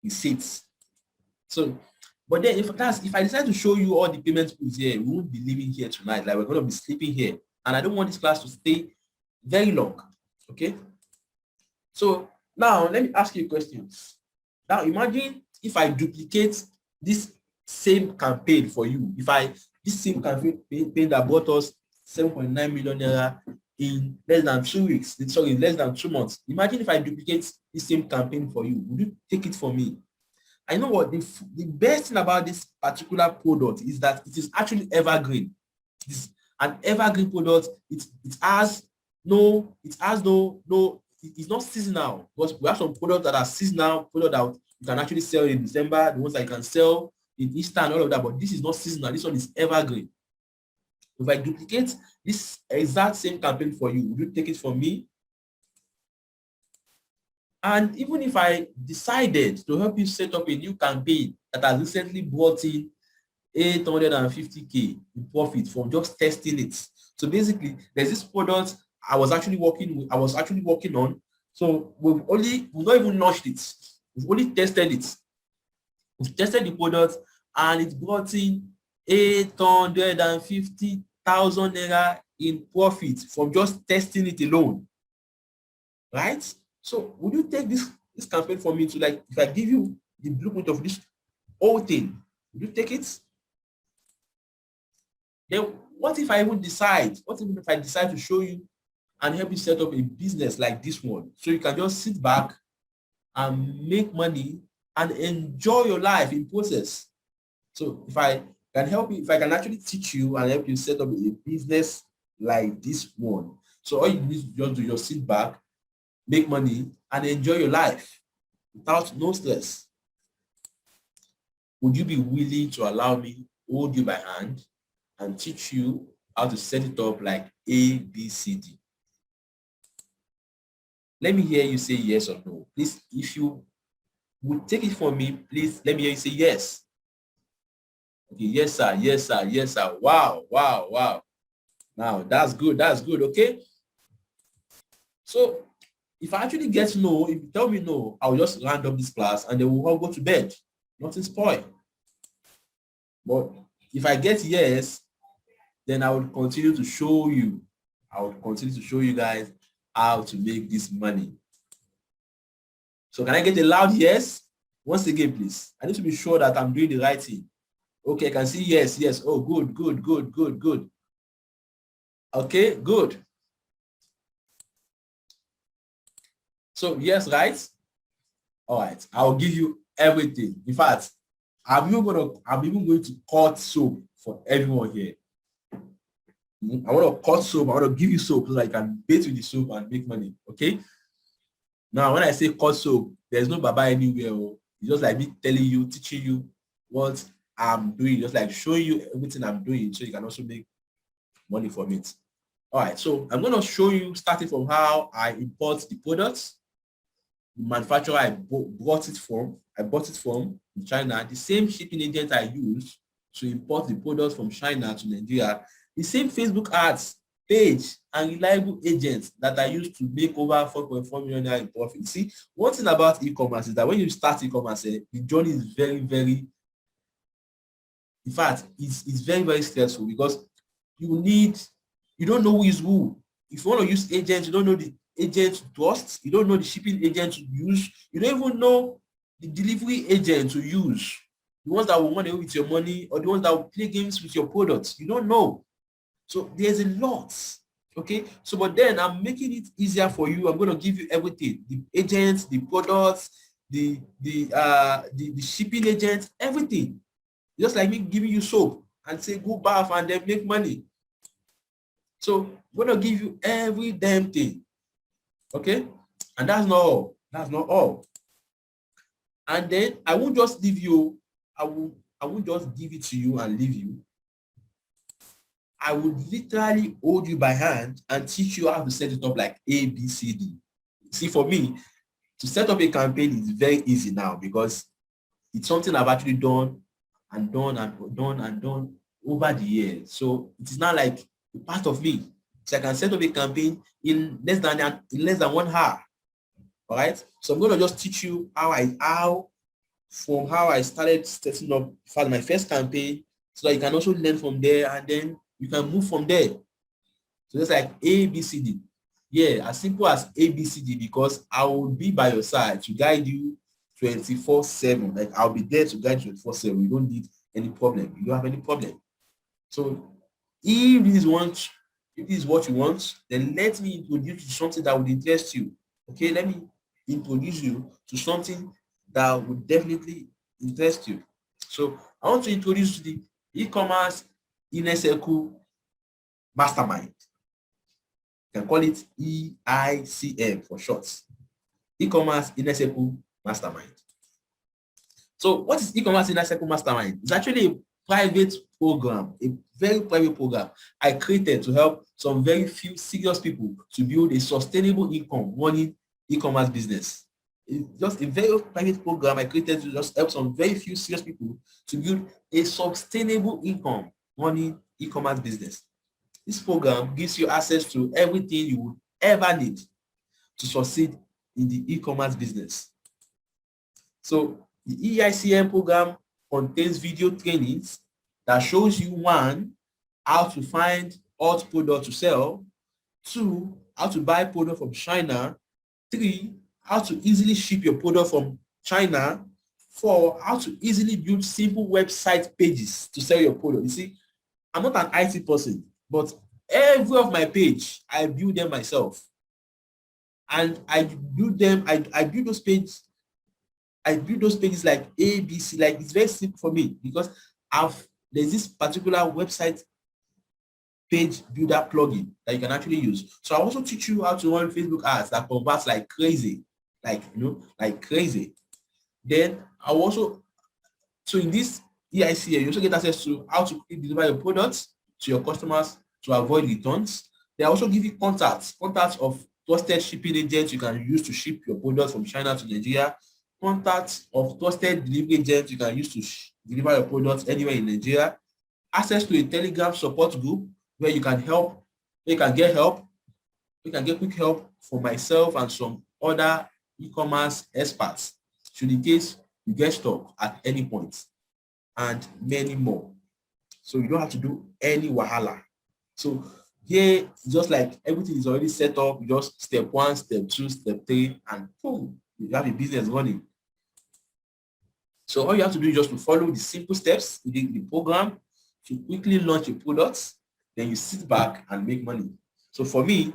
receipts. So, but then if I decide to show you all the payments here, we won't be living here tonight. Like, we're going to be sleeping here, and I don't want this class to stay very long. Okay. So now let me ask you questions. Now imagine if I duplicate this same campaign for you. This same campaign that brought us 7.9 million Naira in less than 2 weeks, sorry, less than 2 months. Imagine if I duplicate the same campaign for you. Would you take it for me? I know what the best thing about this particular product is that it is actually evergreen. It's an evergreen product. It's not seasonal, because we have some products that are seasonal, products that you can actually sell in December, the ones that you can sell in Easter and all of that, but this is not seasonal. This one is evergreen. If I duplicate this exact same campaign for you, would you take it from me? And even if I decided to help you set up a new campaign that has recently brought in 850K in profit from just testing it. So basically, there's this product I was actually working on. So we've not even launched it. We've only tested it. We've tested the product, and it brought in 850,000 Naira in profit from just testing it alone. Right? So would you take this campaign for me to, like, if I give you the blueprint of this whole thing, would you take it? Then what if I decide to show you and help you set up a business like this one, so you can just sit back and make money and enjoy your life in process? So if I can help you, if I can actually teach you and help you set up a business like this one, So all you need to just do, just sit back, make money, and enjoy your life without no stress. Would you be willing to allow me hold you by hand and teach you how to set it up like A, B, C, D? Let me hear you say yes or no. Please, if you would take it from me, please let me hear you say yes. Okay, yes, sir, yes, sir, yes, sir. Wow, wow, wow. Now, that's good, okay? So, if I actually get no, if you tell me no, I'll just round up this class and then we'll all go to bed. Nothing spoiled. But if I get yes, then I will continue to show you. I will continue to show you guys how to make this money. So can I get a loud yes? Once again, please. I need to be sure that I'm doing the right thing. Okay, I can see yes, yes. Oh, good, good, good, good, good. Okay, good. So yes, right? All right, I'll give you everything. In fact, I'm even going to cut soap for everyone here. I want to cut soap. I want to give you soap so that I can bait with the soap and make money. Okay. Now, when I say cut soap, there's no baba anywhere. It's just like me telling you, teaching you what I'm doing, just like showing you everything I'm doing so you can also make money from it. All right. So I'm going to show you starting from how I import the products. The manufacturer I bought it from China. The same shipping agent I used to import the products from China to Nigeria. The same Facebook ads page and reliable agents that I used to make over 4.4 million naira in profit. See, one thing about e-commerce is that when you start e-commerce, the journey is very, very, in fact, it's very, very stressful because you don't know who is who. If you want to use agents, you don't know the agent to trust, you don't know the shipping agent to use, you don't even know the delivery agent to use, the ones that will run away with your money or the ones that will play games with your products. You don't know. So there's a lot. Okay. So, but then I'm making it easier for you. I'm going to give you everything: the agents, the products, the shipping agents, everything. Just like me giving you soap and say go bath and then make money. So I'm going to give you every damn thing. Okay. And that's not all. That's not all. And then I won't just leave you. I won't just give it to you and leave you. I would literally hold you by hand and teach you how to set it up like A, B, C, D. See, for me, to set up a campaign is very easy now because it's something I've actually done and done and done and done over the years. So it is not like a part of me. So I can set up a campaign in less than 1 hour. All right. So I'm going to just teach you how I started setting up for my first campaign so that you can also learn from there and then you can move from there. So it's like A, B, C, D. Yeah, as simple as A, B, C, D, because I will be by your side to guide you 24/7. Like I'll be there to guide you 24/7. You don't need any problem. You don't have any problem. So if this is what you want, then let me introduce you to something that would interest you. Okay, let me introduce you to something that would definitely interest you. So I want to introduce you to the e-commerce inner circle mastermind. You can call it EICM for short. E-commerce inner circle mastermind. So what is e-commerce inner circle mastermind? It's actually a private program, a very private program I created to help some very few serious people to build a sustainable income running e-commerce business. It's just a very private program I created to just help some very few serious people to build a sustainable income running e-commerce business. This program gives you access to everything you would ever need to succeed in the e-commerce business. So the EICM program contains video trainings that shows you, 1, how to find hot product to sell, 2, how to buy product from China, 3, how to easily ship your product from China, 4, how to easily build simple website pages to sell your product. You see, I'm not an IT person, but every of my page, I build them myself. And I build them, I build those pages. I build those pages like A, B, C, like it's very simple for me because there's this particular website page builder plugin that you can actually use. So I also teach you how to run Facebook ads that converts like crazy, like crazy. Then I also, so in this EIC, you also get access to how to deliver your products to your customers to avoid returns. They also give you contacts of trusted shipping agents you can use to ship your products from China to Nigeria, contacts of trusted delivery agents you can use to deliver your products anywhere in Nigeria, access to a Telegram support group where you can help, where you can get help, you can get quick help from myself and some other e-commerce experts should in case you get stuck at any point, and many more. So you don't have to do any wahala. So here, just like everything is already set up, you just step 1, step 2, step 3, and boom, you have a business running. So all you have to do is just to follow the simple steps within the program to quickly launch your products, then you sit back and make money. So for me,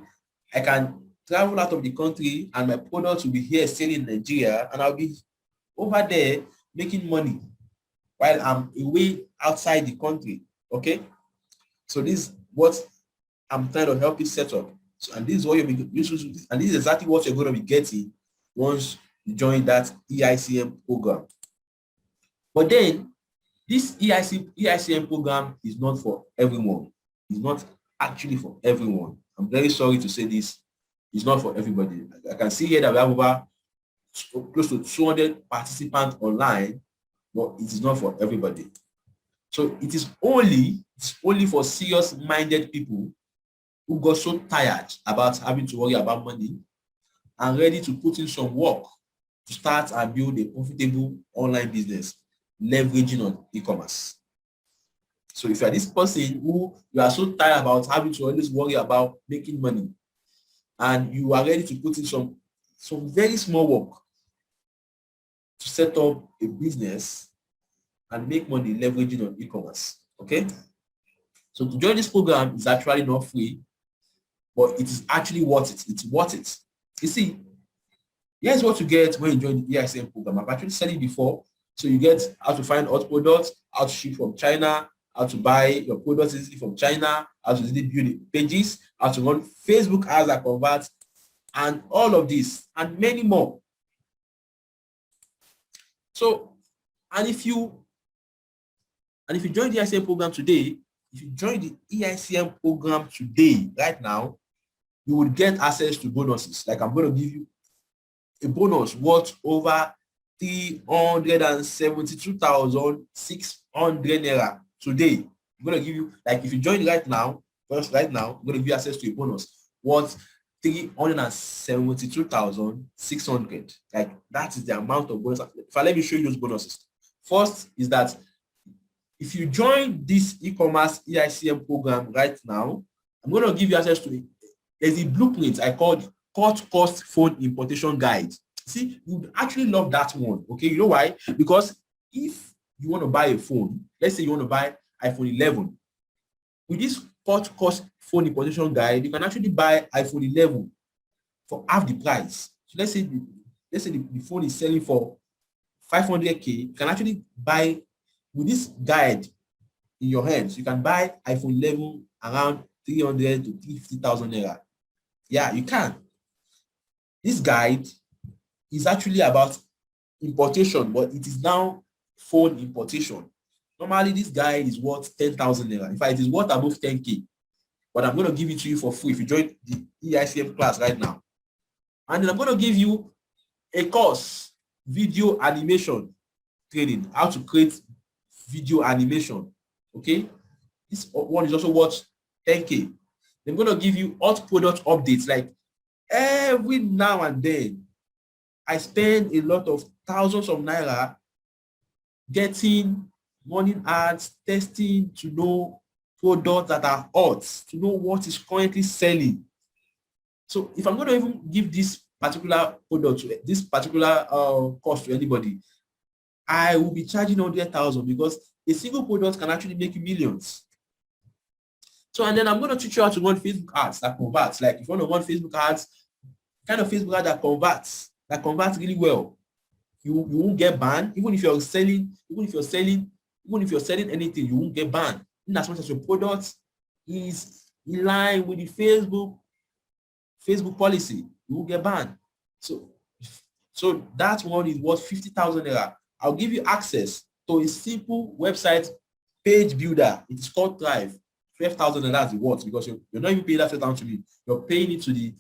I can travel out of the country and my products will be here selling in Nigeria, and I'll be over there making money while I'm away outside the country. Okay, so this is what I'm trying to help you set up. So, and this is what you'll be useful to, and this is exactly what you're going to be getting once you join that EICM program. But then this EICM program is not for everyone. It's not actually for everyone. I'm very sorry to say this. It's not for everybody. I can see here that we have over close to 200 participants online, but it is not for everybody. So it is only for serious-minded people who got so tired about having to worry about money and ready to put in some work to start and build a profitable online business leveraging on e-commerce. So if you are this person who you are so tired about having to always worry about making money, and you are ready to put in some very small work to set up a business and make money leveraging on e-commerce, okay? So to join this program is actually not free, but it is actually worth it. It's worth it. You see, here's what you get when you join the EICM program. I've actually said it before. So you get how to find hot products, how to ship from China, how to buy your products easily from China, how to easily build pages, how to run Facebook ads that convert, and all of this and many more. So, and if you join the EICM program today, if you join the EICM program today, right now, you will get access to bonuses. Like I'm going to give you a bonus worth over 372,600 Naira today. I'm going to give you, like if you join right now, I'm going to give you access to a bonus worth 372,600. Like that is the amount of bonus. Let me show you those bonuses. First is that if you join this e-commerce EICM program right now, I'm going to give you access to it. There's a blueprint I called Cut Cost Phone Importation Guide. See, you would actually love that one. Okay, you know why? Because if you want to buy a phone, let's say you want to buy iPhone 11, with this Cut Cost Phone Importation Guide, you can actually buy iPhone 11 for half the price. So let's say the phone is selling for 500K, you can actually buy with this guide in your hands. You can buy iPhone 11 around 300 to 350,000 Naira. Yeah, you can. This guide is actually about importation, but it is now phone importation. Normally, this guide is worth 10,000 Naira. In fact, it is worth above 10K. But I'm going to give it to you for free if you join the EICM class right now. And then I'm going to give you a course, video animation training, how to create video animation. Okay, this one is also worth 10K. I'm going to give you hot product updates. Like every now and then, I spend a lot of thousands of Naira getting morning ads, testing to know products that are hot, to know what is currently selling. So if I'm going to even give this particular product, this particular cost to anybody, I will be charging 100,000 because a single product can actually make you millions. So, and then I'm going to teach you how to run Facebook ads that converts. Like if you want to run Facebook ads, kind of Facebook ad that converts really well. You won't get banned. Even if you're selling anything, you won't get banned. In as much as your product is in line with the Facebook policy, you will get banned. So that one is worth 50,000 naira. I'll give you access to a simple website page builder. It is called Thrive. 12,000 naira is the worth, because you're not even paying that down to me. You're paying it to the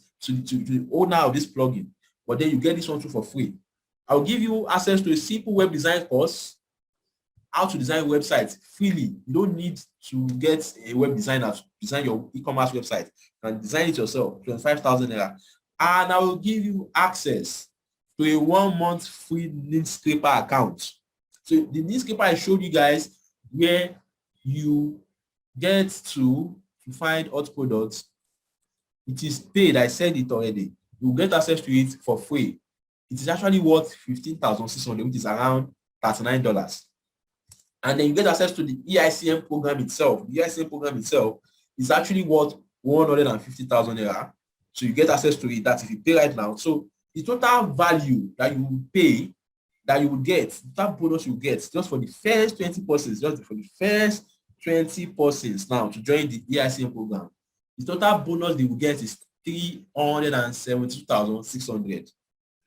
owner of this plugin. But then you get this one too for free. I'll give you access to a simple web design course, how to design websites freely. You don't need to get a web designer to design your e-commerce website. You can design it yourself, 25,000 naira. And I will give you access to a 1-month free Newspaper account. So the Newspaper I showed you guys, where you get to find hot products, it is paid. I said it already. You get access to it for free. It is actually worth 15,600, which is around $39. And then you get access to the EICM program itself. The EICM program itself is actually worth 150,000 naira. So you get access to it. That if you pay right now. So the total value that you will pay, that you will get, that bonus you get just for the first 20 persons, just for the first 20 persons now to join the EICM program, the total bonus they will get is 372,600.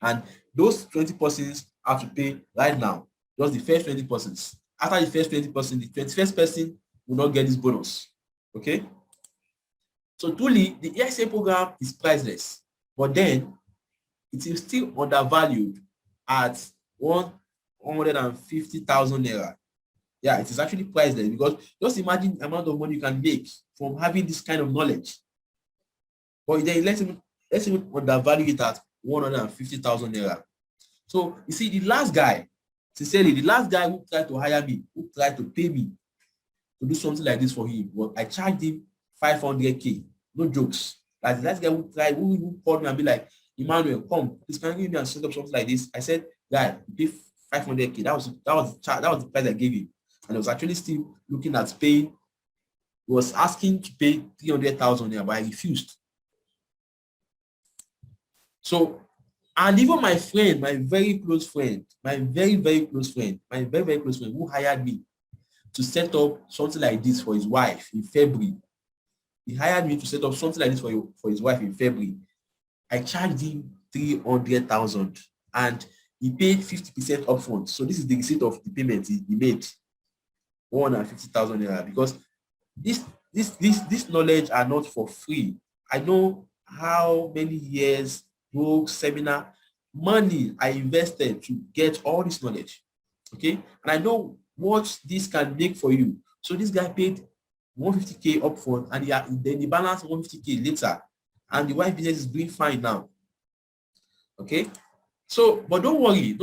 And those 20 persons have to pay right now, just the first 20 persons. After the first 20 persons, the 21st person will not get this bonus. Okay? So truly, the EICM program is priceless, but then it is still undervalued at 150,000 naira. Yeah, it is actually priceless, because just imagine the amount of money you can make from having this kind of knowledge. But then let's even undervalue it at 150,000 naira. So you see, the last guy, sincerely, the last guy who tried to hire me, who tried to pay me to do something like this for him, well, I charged him 500K. No jokes. Like the last guy who called me and be like, Emmanuel, come, please can you give me and set up something like this? I said, guy, pay 500K. That was the price I gave him. And I was actually still looking at paying. He was asking to pay 300,000 naira, but I refused. So, and even my friend, my very, very close friend who hired me to set up something like this for his wife in February. He hired me to set up something like this for his wife in February. I charged him 300,000 and he paid 50% upfront. So this is the receipt of the payment he made, 150,000 naira, because this knowledge are not for free. I know how many years, books, seminar, money I invested to get all this knowledge. Okay, and I know what this can make for you. So this guy paid 150K upfront, and then he balanced 150K later, and the wife business is doing fine now. Okay, so but don't worry,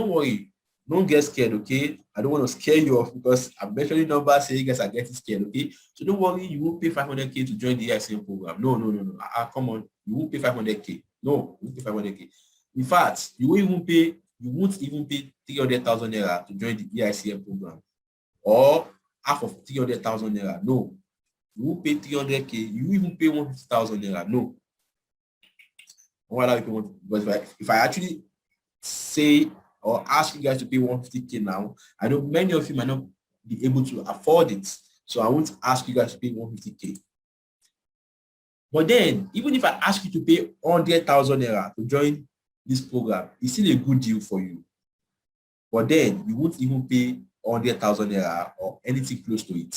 don't get scared. Okay, I don't want to scare you off, because I'm mentioning numbers saying you guys are getting scared. Okay, so don't worry, you won't pay 500K to join the EICM program. No. Come on, you won't pay 500K. No, you won't pay 500K. In fact, you won't even pay 300,000 naira to join the EICM program, or half of 300,000 naira. No, you won't pay 300K. You even pay 150,000 naira. No. But if I actually say or ask you guys to pay 150K now, I know many of you might not be able to afford it. So I won't ask you guys to pay 150K. But then, even if I ask you to pay 100,000 naira to join this program, it's still a good deal for you. But then, you won't even pay 100,000 naira or anything close to it.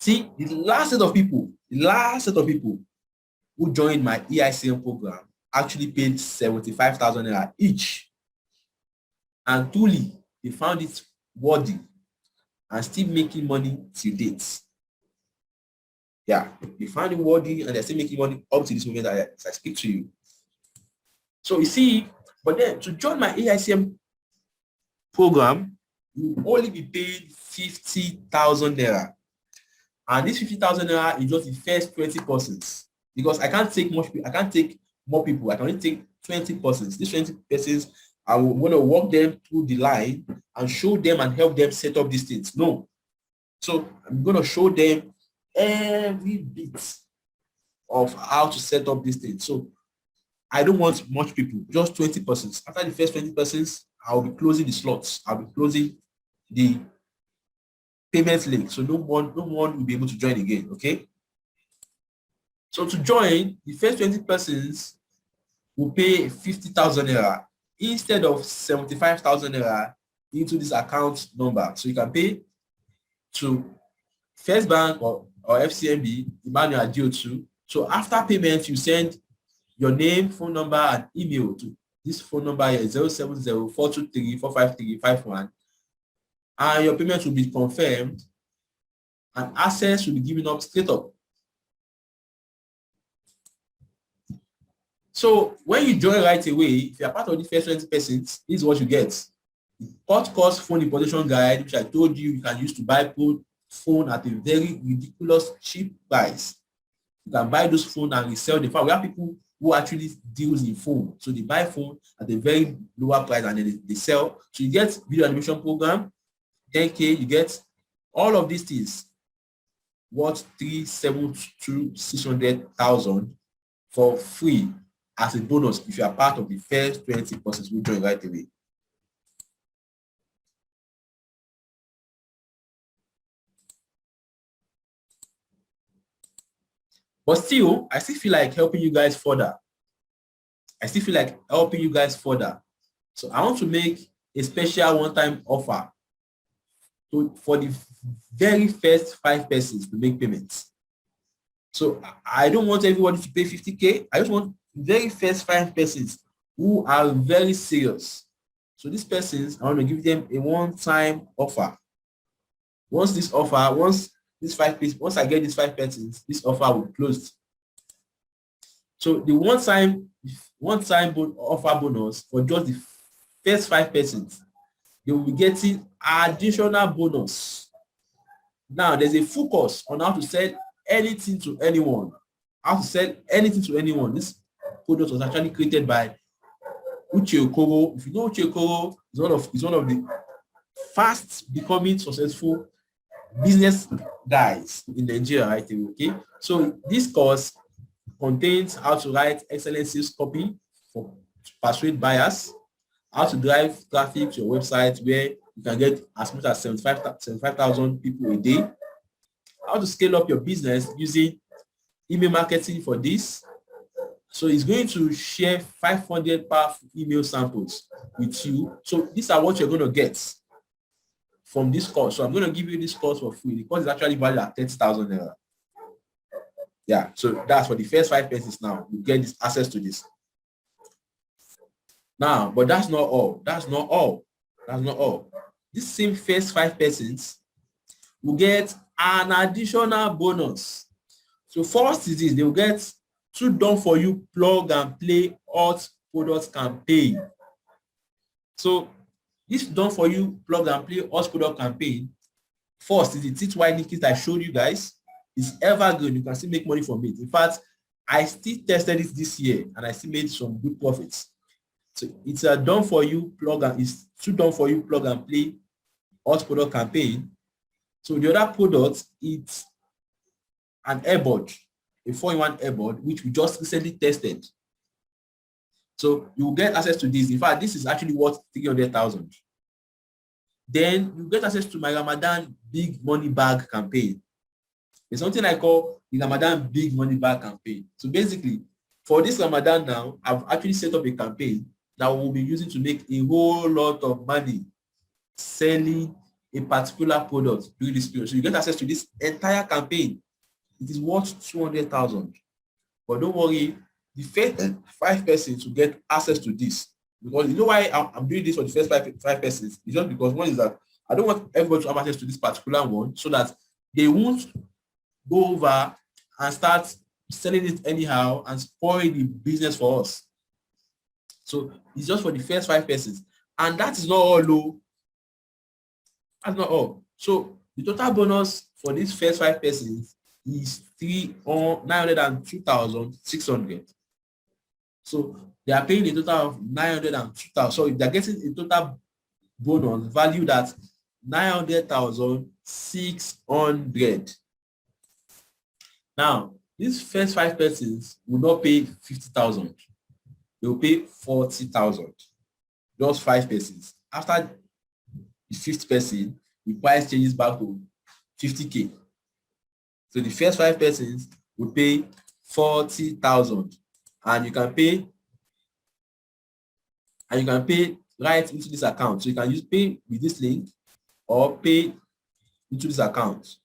See, the last set of people who joined my EICM program actually paid 75,000 naira each. And truly, they found it worthy and still making money till date. Yeah, they found it worthy and they're still making money up to this moment as I speak to you. So you see, but then to join my EICM program, you will only be paid 50,000 naira. And this 50,000 naira is just the first 20 persons. Because I can't take more people. I can only take 20 persons. These 20 persons, I want to walk them through the line and show them and help them set up these things. No. So I'm going to show them every bit of how to set up these things. So I don't want much people, just 20 persons. After the first 20 persons, I'll be closing the slots. I'll be closing the payment link. So no one will be able to join again. Okay. So to join, the first 20 persons will pay 50,000 naira instead of 75,000 naira into this account number. So you can pay to First Bank or FCMB, Emmanuel Adiotu. So after payment, you send your name, phone number, and email to this phone number here, 070-423-45351. And your payment will be confirmed and access will be given up straight up. So when you join right away, if you are part of the first 20%, this is what you get. The cut cost phone importation guide, which I told you you can use to buy phone at a very ridiculous cheap price. You can buy those phones and resell them. We have people who actually deals in phone. So they buy phone at a very lower price and then they sell. So you get video animation program, 10K, you get all of these things worth 372,600,000 for free as a bonus if you are part of the first 20 persons who join right away. But still, I still feel like helping you guys further. So I want to make a special one-time offer for the very first 5 persons to make payments. So I don't want everybody to pay 50K. I just want the very first 5 persons who are very serious. So these persons, I want to give them a one-time offer. Once I get these 5 persons, this offer will close. So the one-time offer bonus for just the first 5 persons, they will be getting additional bonus. Now there's a focus on how to sell anything to anyone. This product was actually created by Uche Okoro. If you know Uche Okoro, he's one of the fast becoming successful business guys in Nigeria, right? Okay. So this course contains how to write excellent sales copy to persuade buyers, how to drive traffic to your website where you can get as much as 75,000 people a day, how to scale up your business using email marketing for this. So it's going to share 500 powerful email samples with you. So these are what you're going to get from this course. So I'm going to give you this course for free. The course is actually valued at 30,000 naira. Yeah, so that's for the first 5 persons. Now you get this access to this. Now, but that's not all. This same first 5 persons will get an additional bonus. So first is this, they will get 2 done for you plug and play hot products campaign. So this done for you plug and play hot product campaign, first is the teeth whitening kit I showed you guys. It's evergreen. You can still make money from it. In fact, I still tested it this year and I still made some good profits. So it's a done for you plug and it's 2 done for you plug and play hot product campaign. So the other product, it's an earbud, a 4-in-1 earbud, which we just recently tested. So you will get access to this. In fact, this is actually worth 300,000. Then you get access to my Ramadan big money bag campaign. There's something I call the Ramadan big money bag campaign. So basically, for this Ramadan now, I've actually set up a campaign that we'll be using to make a whole lot of money selling a particular product during this period. So you get access to this entire campaign. It is worth 200,000. But don't worry, the first 5 persons will get access to this. Because you know why I'm doing this for the first 5 persons? It's just because one is that I don't want everybody to have access to this particular one so that they won't go over and start selling it anyhow and spoil the business for us. So it's just for the first 5 persons. And that is not all, though. That's not all. So the total bonus for these first 5 persons is 902,600. So they are paying a total of 902,000. So they're getting a total bonus valued at 900,600. Now, these first 5 persons will not pay 50,000. They will pay 40,000. Just 5 persons. After the 5th person, the price changes back to 50K. So the first 5 persons will pay 40,000, and you can pay right into this account. So you can use pay with this link or pay into this account.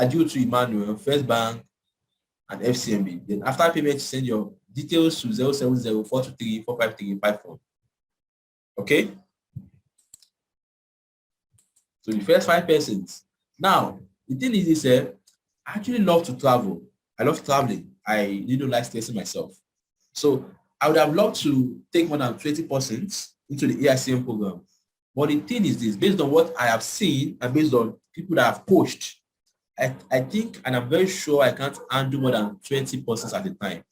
Due to Emmanuel, First Bank, and FCMB. Then after payment, send your details to 070-423-45354. Okay? So the first 5 persons. Now, the thing is this, I actually love to travel. I love traveling. I don't like stressing myself. So I would have loved to take more than 20 persons into the EICM program. But the thing is this, based on what I have seen and based on people that have coached, I think, and I'm very sure I can't handle more than 20 persons at a time.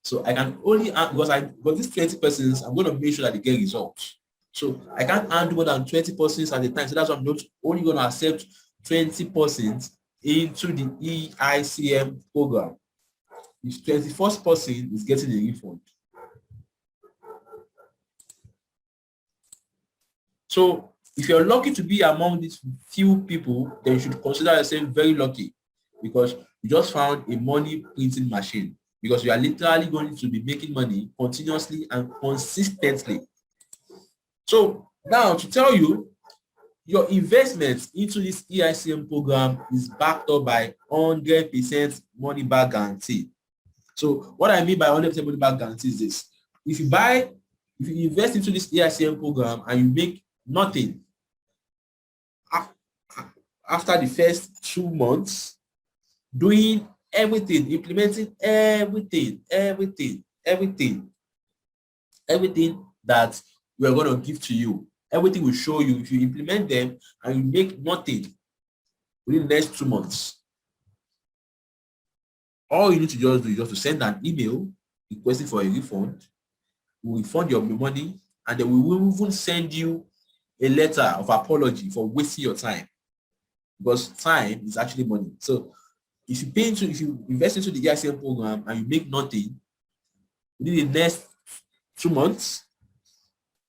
So I can only, because these 20 persons, I'm going to make sure that they get results. So I can't handle more than 20 persons at a time. So that's why I'm not only going to accept 20 persons into the EICM program. The 21st person is getting a refund. So if you're lucky to be among these few people, then you should consider yourself very lucky, because you just found a money printing machine, because you are literally going to be making money continuously and consistently. So now, to tell you, your investment into this EICM program is backed up by 100% money back guarantee. So what I mean by 100% money back guarantee is this: if you invest into this EICM program and you make nothing after the first 2 months, doing everything, implementing everything that we are going to give to you, everything will show you. If you implement them and you make nothing within the next 2 months, all you need to just do is just to send an email requesting for a refund. We will refund your money, and then we will even send you a letter of apology for wasting your time, because time is actually money. So if you invest into the EICM program and you make nothing within the next 2 months,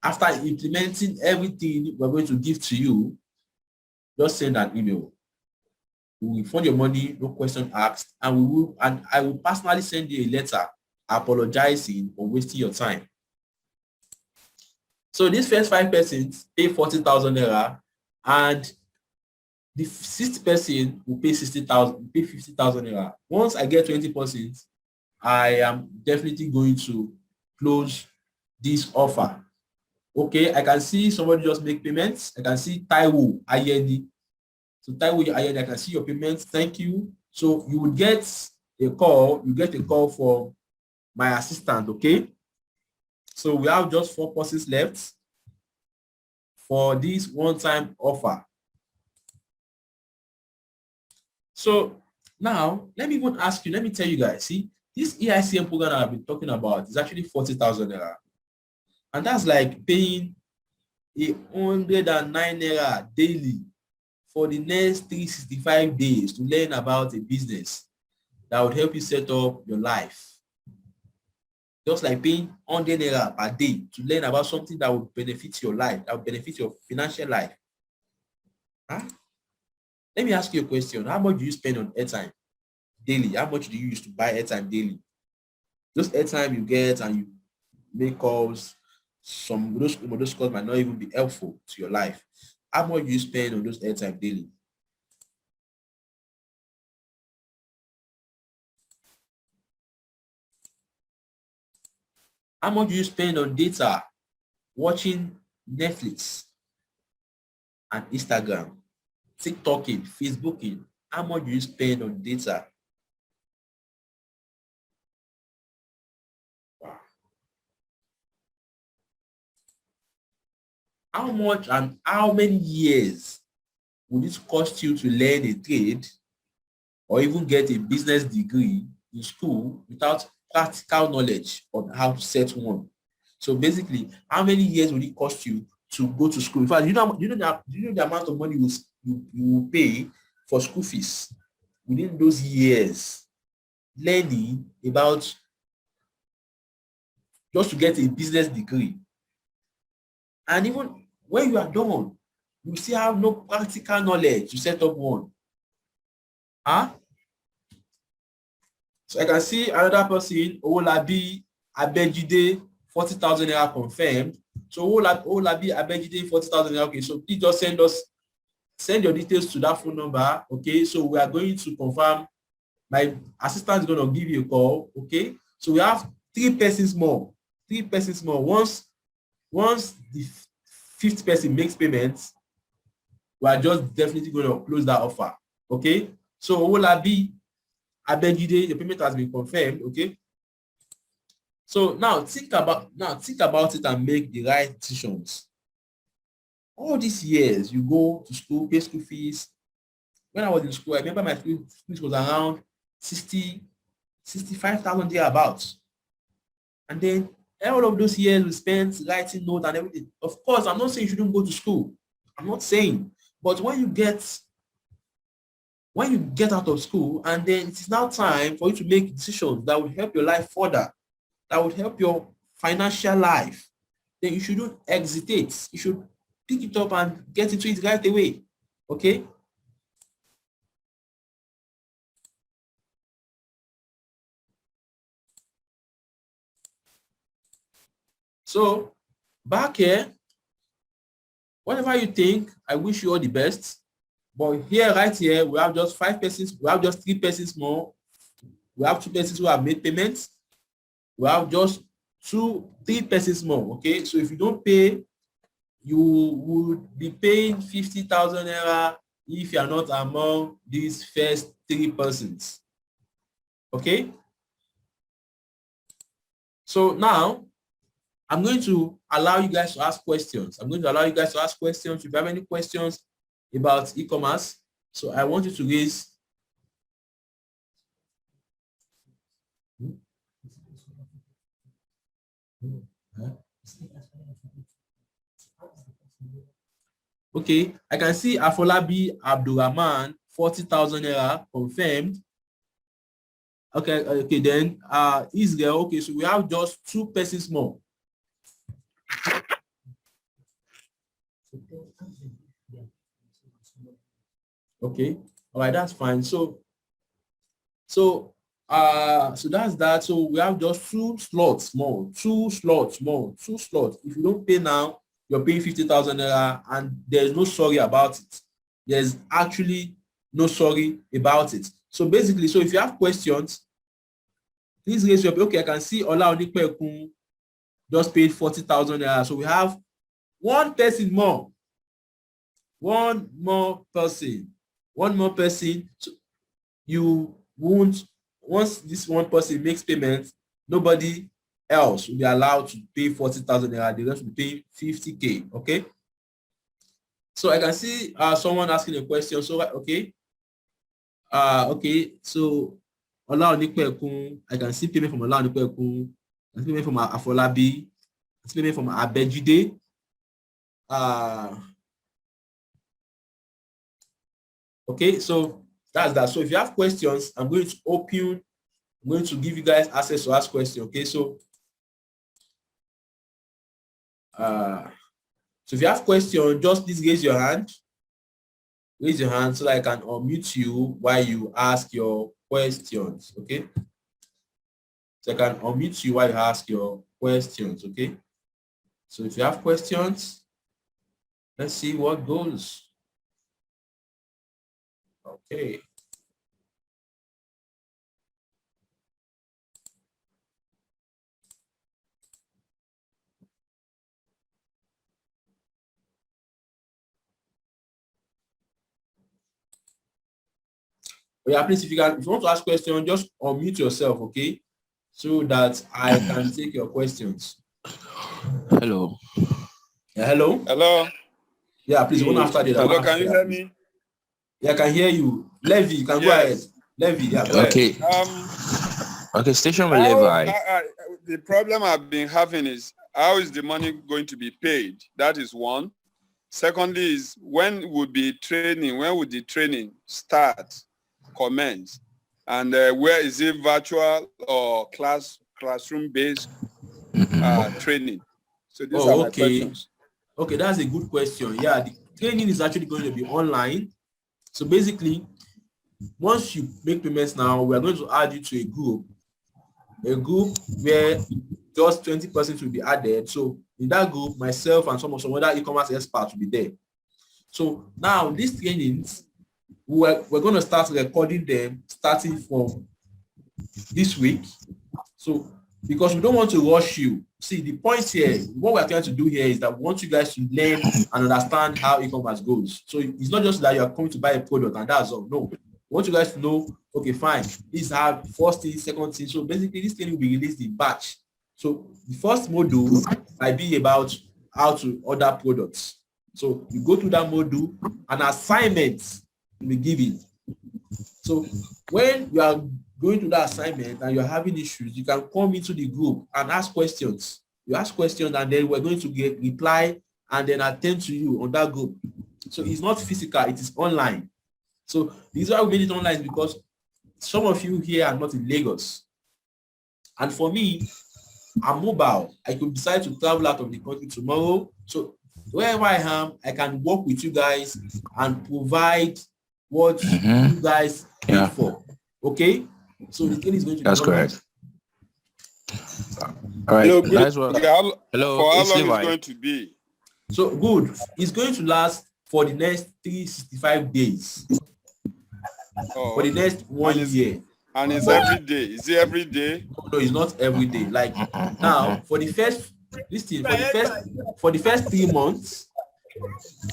after implementing everything we're going to give to you, just send an email. We will refund your money, no question asked, and I will personally send you a letter apologizing for wasting your time. So these first 5 persons pay 40,000 naira, and the 6th person will pay 50,000 naira. Once I get 20 persons, I am definitely going to close this offer. Okay, I can see somebody just make payments. I can see Taiwo Ayeni. So Taiwo Ayeni, I can see your payments. Thank you. So you will get a call. You get a call from my assistant. Okay. So we have just 4 persons left for this one-time offer. So now let me even ask you. Let me tell you guys. See, this EICM program that I've been talking about is actually 40,000 naira. And that's like paying 109 naira daily for the next 365 days to learn about a business that would help you set up your life. Just like paying 100 naira per day to learn about something that would benefit your life, that would benefit your financial life. Huh? Let me ask you a question. How much do you spend on airtime daily? How much do you use to buy airtime daily? Those airtime you get and you make calls, some of those calls might not even be helpful to your life. How much do you spend on those airtime daily? How much do you spend on data, watching Netflix and Instagram, TikToking, Facebooking? How much do you spend on data? Wow. How much and how many years would it cost you to learn a trade or even get a business degree in school without practical knowledge on how to set one? So basically, how many years would it cost you to go to school? In fact, you know the amount of money you will pay for school fees within those years, learning about just to get a business degree. And even when you are done, you still have no practical knowledge to set up one. Huh? So I can see another person, Olabi Abejide, 40,000 naira confirmed. So Olabi Abejide, 40,000 naira. Okay, so please just send your details to that phone number. Okay, so we are going to confirm. My assistant is going to give you a call. Okay, so we have 3 persons more. 3 persons more. Once the 5th person makes payments, we are just definitely going to close that offer. Okay, so Olabi Abejide, the payment has been confirmed. Okay, so now think about it and make the right decisions. All these years you go to school, pay school fees. When I was in school, I remember my school fees was around 65,000 thereabouts. And then all of those years we spent writing notes and everything. Of course, I'm not saying you shouldn't go to school. I'm not saying, but when you get out of school and then it is now time for you to make decisions that will help your life further, that would help your financial life, then you shouldn't hesitate. You should pick it up and get into it right away. Okay? So back here, whatever you think, I wish you all the best. But here, right here, we have just 5 persons, we have just 3 persons more. We have 2 persons who have made payments. We have just 3 persons more. Okay, so if you don't pay, you would be paying 50,000 naira if you are not among these first 3 persons. Okay, so now I'm going to allow you guys to ask questions. If you have any questions about e-commerce, so I want you to raise. Okay, I can see Afolabi Abdulrahman, 40,000 naira confirmed. Okay, then Israel. Okay, so we have just 2 persons more. Okay, all right, that's fine. So that's that. So we have just 2 slots more. If you don't pay now, you're paying 50,000 naira, and there's no sorry about it. There's actually no sorry about it. So basically, so if you have questions, please raise your hand. Okay, I can see Ola Onikpekun just paid 40,000 naira. So we have 1 person more. One more person. So you won't, once this 1 person makes payment, nobody else will be allowed to pay 40,000 naira. The rest will be paying 50K. Okay. So I can see someone asking a question. So okay. Okay. So Ola Onikpekun, I can see payment from Ola Onikpekun, I see payment from Afolabi, I see payment from Abejide. Okay, so that's that. So if you have questions, I'm going to give you guys access to ask questions. Okay, so if you have questions, just please raise your hand. Raise your hand so that I can unmute you while you ask your questions. Okay, so I can unmute you while you ask your questions. Okay, so if you have questions, let's see what goes. Okay. Yeah, please, if you want to ask questions, just unmute yourself, okay? So that I can take your questions. Hello. Yeah, hello? Hello. Yeah, please, one after the other. Hello, can you hear me? Yeah, I can hear you. Levy, you can go ahead. Levy, yeah, go Okay. ahead. Okay, station with Levi. The problem I've been having is, how is the money going to be paid? That is one. Secondly is, when would the training start, commence? And where is it, virtual or classroom-based training? So these are my questions. Okay, that's a good question. Yeah, the training is actually going to be online. So basically, once you make payments now, we are going to add you to a group where just 20% will be added. So in that group, myself and some other e-commerce experts will be there. So now these trainings, we're going to start recording them starting from this week. So because we don't want to rush you. See, the point here, what we're trying to do here is that we want you guys to learn and understand how e-commerce goes. So it's not just that you're coming to buy a product and that's all. No, we want you guys to know, okay, fine, these have first thing, second thing. So basically this thing will be released in batch. So the first module might be about how to order products. So you go through that module and assignments will be given. So when you are going to that assignment and you're having issues, you can come into the group and ask questions. You ask questions and then we're going to get reply and then attend to you on that group. So it's not physical, it is online. So the reason why we made it online is because some of you here are not in Lagos. And for me, I'm mobile. I could decide to travel out of the country tomorrow. So wherever I am, I can work with you guys and provide what you guys pay for. Okay? So the thing is going to be that's online. correct. All right. Hello, Nice one. Hello. For how It's long Levi. is it going to be? So good. It's going to last for the next 365 days. Oh, For the next 1 year. and it's every day. Is it every day? No, it's not every day. Like now, for the first 3 months,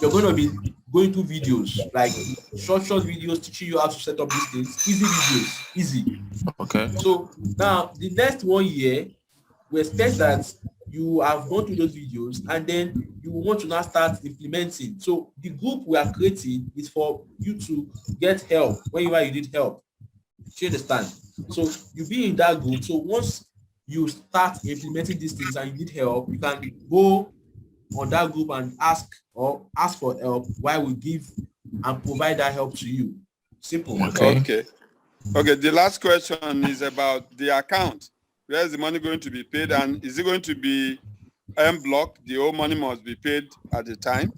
you're going to be going through videos, like short videos teaching you how to set up these things. Easy videos, easy. Okay. So now the next 1 year, we expect that you have gone through those videos and then you want to now start implementing. So the group we are creating is for you to get help whenever you need help. Do you understand? So you be in that group. So once you start implementing these things and you need help, you can go on that group and ask for help while we give and provide that help to you. Simple. Okay. Okay. The last question is about the account. Where is the money going to be paid, and is it going to be en bloc? The whole money must be paid at the time.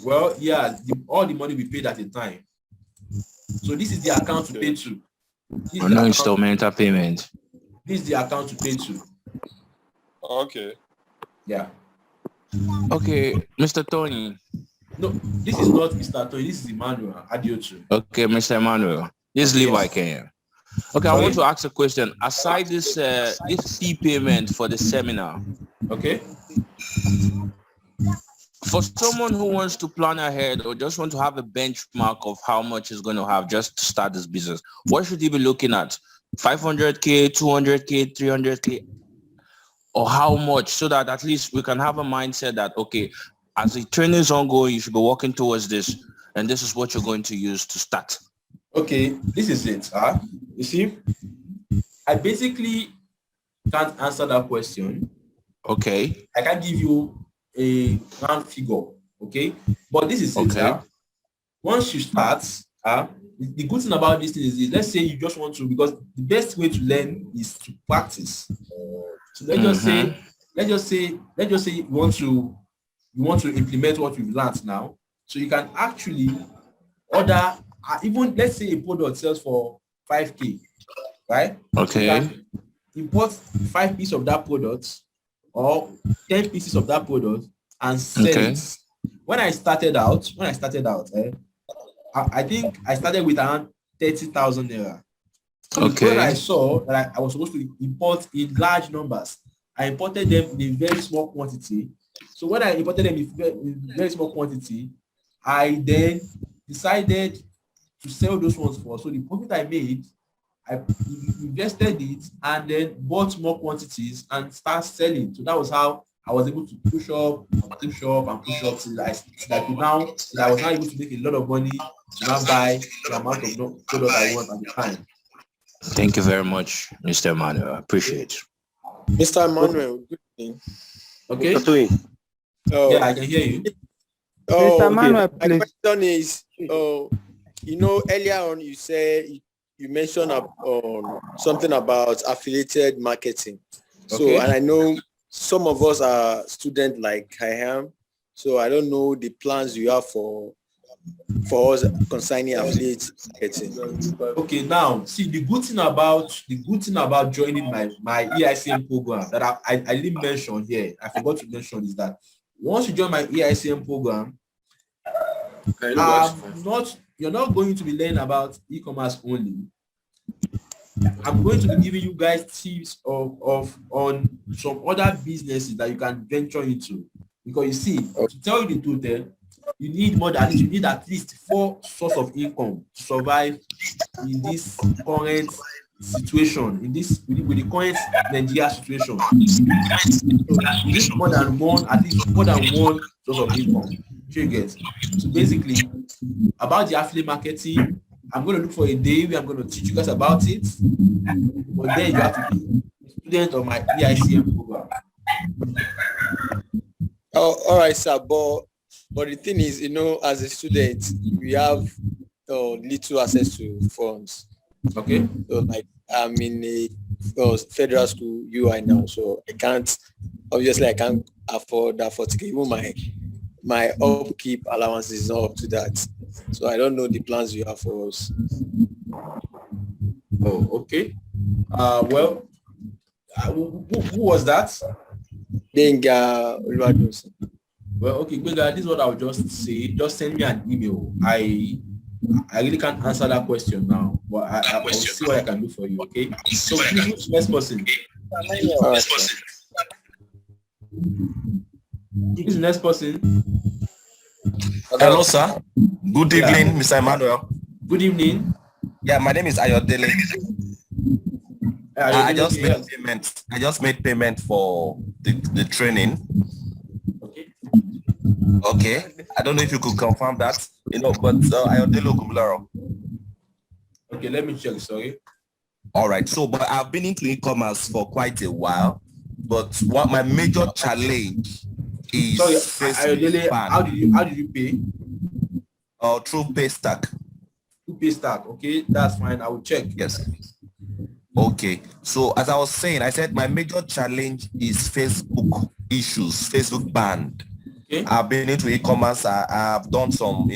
Well, yeah, all the money we paid at a time. So this is the account to pay to. No installmental payment. This is the account to pay to. Okay. Yeah. Okay, Mr. Tony. No, this is not Mr. Tony. This is Emmanuel Adiotu. Okay, Mr. Emmanuel. This is Levi Kenya. Okay, I want to ask a question. Aside this fee payment for the seminar, okay, for someone who wants to plan ahead or just want to have a benchmark of how much he's going to have just to start this business, what should he be looking at? 500K, 200K, 300K, or how much, so that at least we can have a mindset that, okay, as the training is ongoing, you should be working towards this, and this is what you're going to use to start. Okay, this is it. You see, I basically can't answer that question. Okay. I can't give you a round figure. Okay, but this is it. Okay. Once you start, the good thing about this thing is, let's say you just want to, because the best way to learn is to practice. So let's just say you want to implement what you've learned now. So you can actually order, even let's say a product sells for 5K, right? Okay. You can import 5 pieces of that product or 10 pieces of that product and sell it. When I started out, I think I started with around 30,000 naira. So the product I saw that I was supposed to import in large numbers, I imported them in a very small quantity. So when I imported them in very small quantity, I then decided to sell those ones for. So the profit I made, I invested it and then bought more quantities and start selling. So that was how I was able to push up till I was now able to make a lot of money to now buy the amount of product I want at the time. Thank you very much, Mr. Emmanuel. I appreciate it. Mr. Emmanuel, good evening. Okay. Yeah, I can hear you. Oh, Mr. Emmanuel, okay. My please. question is, earlier on you said you mentioned something about affiliated marketing. So, and I know some of us are students like I am. So I don't know the plans you have for for us concerning affiliate marketing. Okay, now see the good thing about joining my EICM program that I didn't mention here, I forgot to mention, is that once you join my EICM program, you're not going to be learning about e-commerce only. I'm going to be giving you guys tips on some other businesses that you can venture into, because you see, to tell you the truth, you need at least 4 sources of income to survive in this current situation, with the current Nigeria situation. So you need at least more than one source of income. You get? So basically, about the affiliate marketing, I'm going to look for a day where I'm going to teach you guys about it, but then you have to be a student of my EICM program. Oh, all right, sir. But the thing is, as a student, we have little access to funds. Okay. So like I'm in a federal school UI now, so I can't afford that for ticket. Even my upkeep allowance is not up to that. So I don't know the plans you have for us. Oh, okay. Well, who was that? Benga Oluwadunsin. Well, okay, Benga, this is what I'll just say. Just send me an email. I really can't answer that question now, but I'll see what I can do for you, okay? So please, next person. Who's the next person? Hello, sir. Good evening, Mr. Emmanuel. Good evening. Yeah, my name is Ayodele. I just made payment. I just made payment for the training. Okay. Okay. I don't know if you could confirm that, but Ayodele Ogumiloro. Okay, let me check. Sorry. All right. So, but I've been into e-commerce for quite a while. But what my major challenge is. Sorry, Ayodele, how did you pay? Through Paystack. Through Paystack. Okay, that's fine. I will check. Yes. Okay. So as I was saying, I said my major challenge is Facebook issues, Facebook banned. Okay. I've been into e-commerce. I've done some,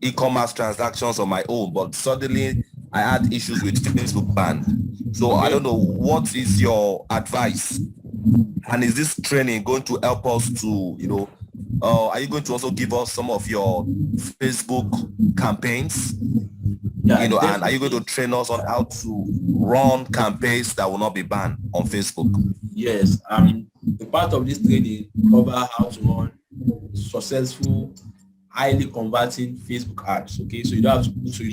e-commerce transactions on my own, but suddenly I had issues with Facebook banned. So okay. I don't know, what is your advice? And is this training going to help us to, are you going to also give us some of your Facebook campaigns? Yeah, and are you going to train us on how to run campaigns that will not be banned on Facebook? Yes, the part of this training cover how to run successful, highly converting Facebook ads. Okay, so you don't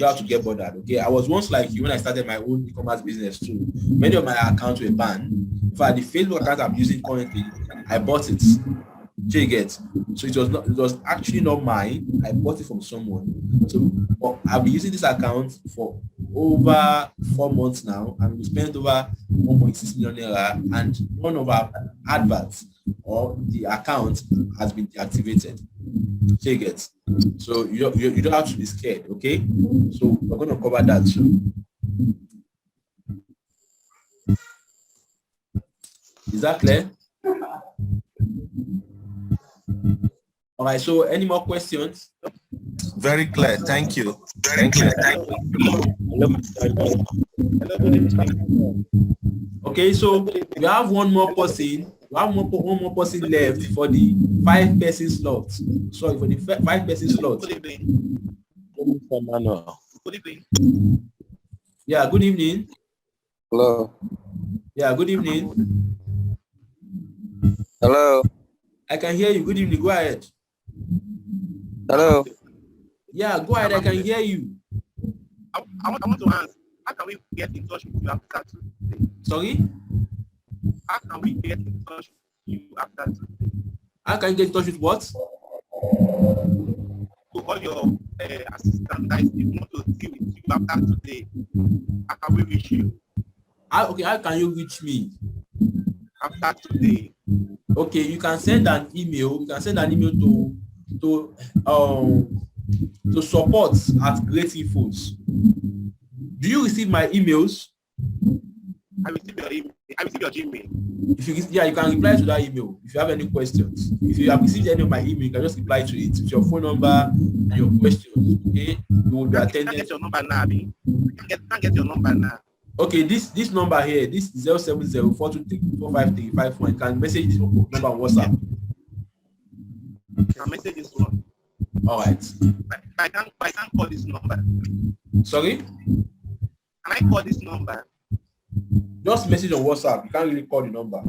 have to get bothered. Okay, I was once like you when I started my own e-commerce business too. Many of my accounts were banned. In fact, the Facebook account I'm using currently, I bought it. You get? So it was actually not mine. I bought it from someone. So I've been using this account for over 4 months now, and we spent over 1.6 million naira, and none of our adverts or the account has been deactivated. You get? So you don't have to be scared. Okay? So we're going to cover that too. Is that clear? All right, so any more questions? Very clear. Thank you. Thank you. Okay, so we have one more person. We have one more person left for the 5-person slot. Sorry, for the 5-person slot. Good evening. Yeah, good evening. Hello. Yeah, good evening. Hello. I can hear you. Good evening. Go ahead. Hello. Yeah, go ahead. I can hear you. I want to ask, how can we get in touch with you after today? Sorry? How can we get in touch with you after today? How can you get in touch with what? To all your assistants that want to deal with you after today. How can we reach you? How can you reach me? After today. Okay, you can send an email. You can send an email to support@greatinfos. Do you receive my emails? I received your email. I received your Gmail. If you can reply to that email if you have any questions. If you have received any of my email, you can just reply to it with your phone number and your questions. Okay, you will be I attended. can't get your number now, Abi. I can't get your number now. Okay, this number here, this 070-423-45351. You can message this number on WhatsApp. I'll message this one. All right. I can't call this number. Sorry? Can I call this number? Just message on WhatsApp. You can't really call the number.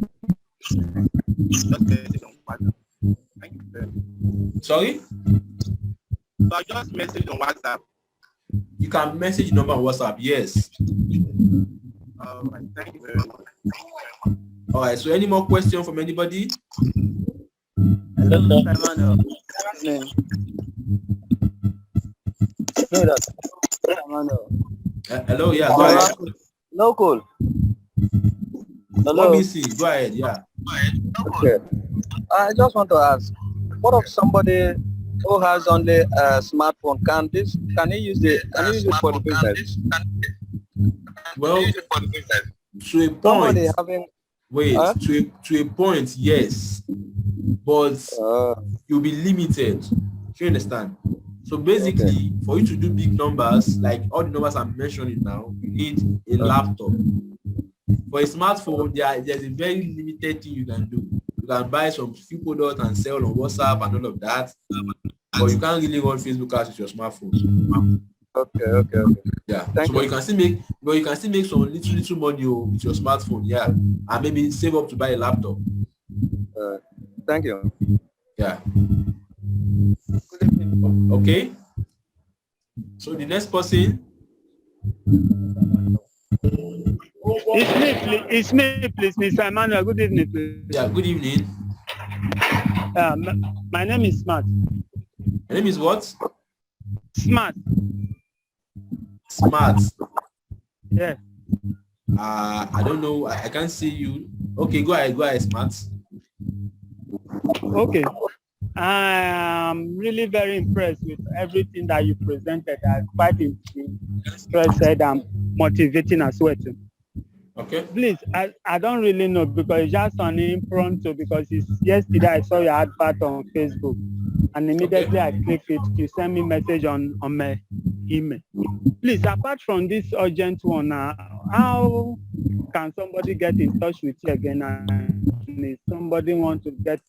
Just message on WhatsApp. Thank you very much. Sorry? So I just message on WhatsApp. You can message the number on WhatsApp. Yes. All right. Thank you very much. All right. So any more questions from anybody? Hello, Mr. Emmanuel. Emmanuel. Hello. Yeah. Go ahead. No call. Hello. Let me see. Go ahead. Yeah. Okay. I just want to ask, what if somebody who has only a smartphone, can he use it for the business? Well, to a Somebody point. having Wait. To a point, yes, but you'll be limited. Do you understand? So basically, for you to do big numbers, like all the numbers I'm mentioning now, you need a laptop. For a smartphone, there's a very limited thing you can do. You can buy some few products and sell on WhatsApp and all of that, but you can't really run Facebook ads with your smartphone. Okay. Yeah. Thank you. But you can still make some little money with your smartphone. Yeah, and maybe save up to buy a laptop. Thank you. Yeah. Okay. So the next person. It's me, please, Mr. Emmanuel. Good evening, please. Yeah. Good evening. My name is Smart. Your name is what? Smart. Smart. Yeah. I don't know. I can't see you. Okay, go ahead, Smart. Okay. I'm really very impressed with everything that you presented. I'm quite interested and motivating as well too. Okay. Please, I don't really know because it's just on impromptu because yesterday I saw your advert on Facebook and immediately I clicked it. You sent me a message on my email. Please, apart from this urgent one, how can somebody get in touch with you again? And if somebody wants to get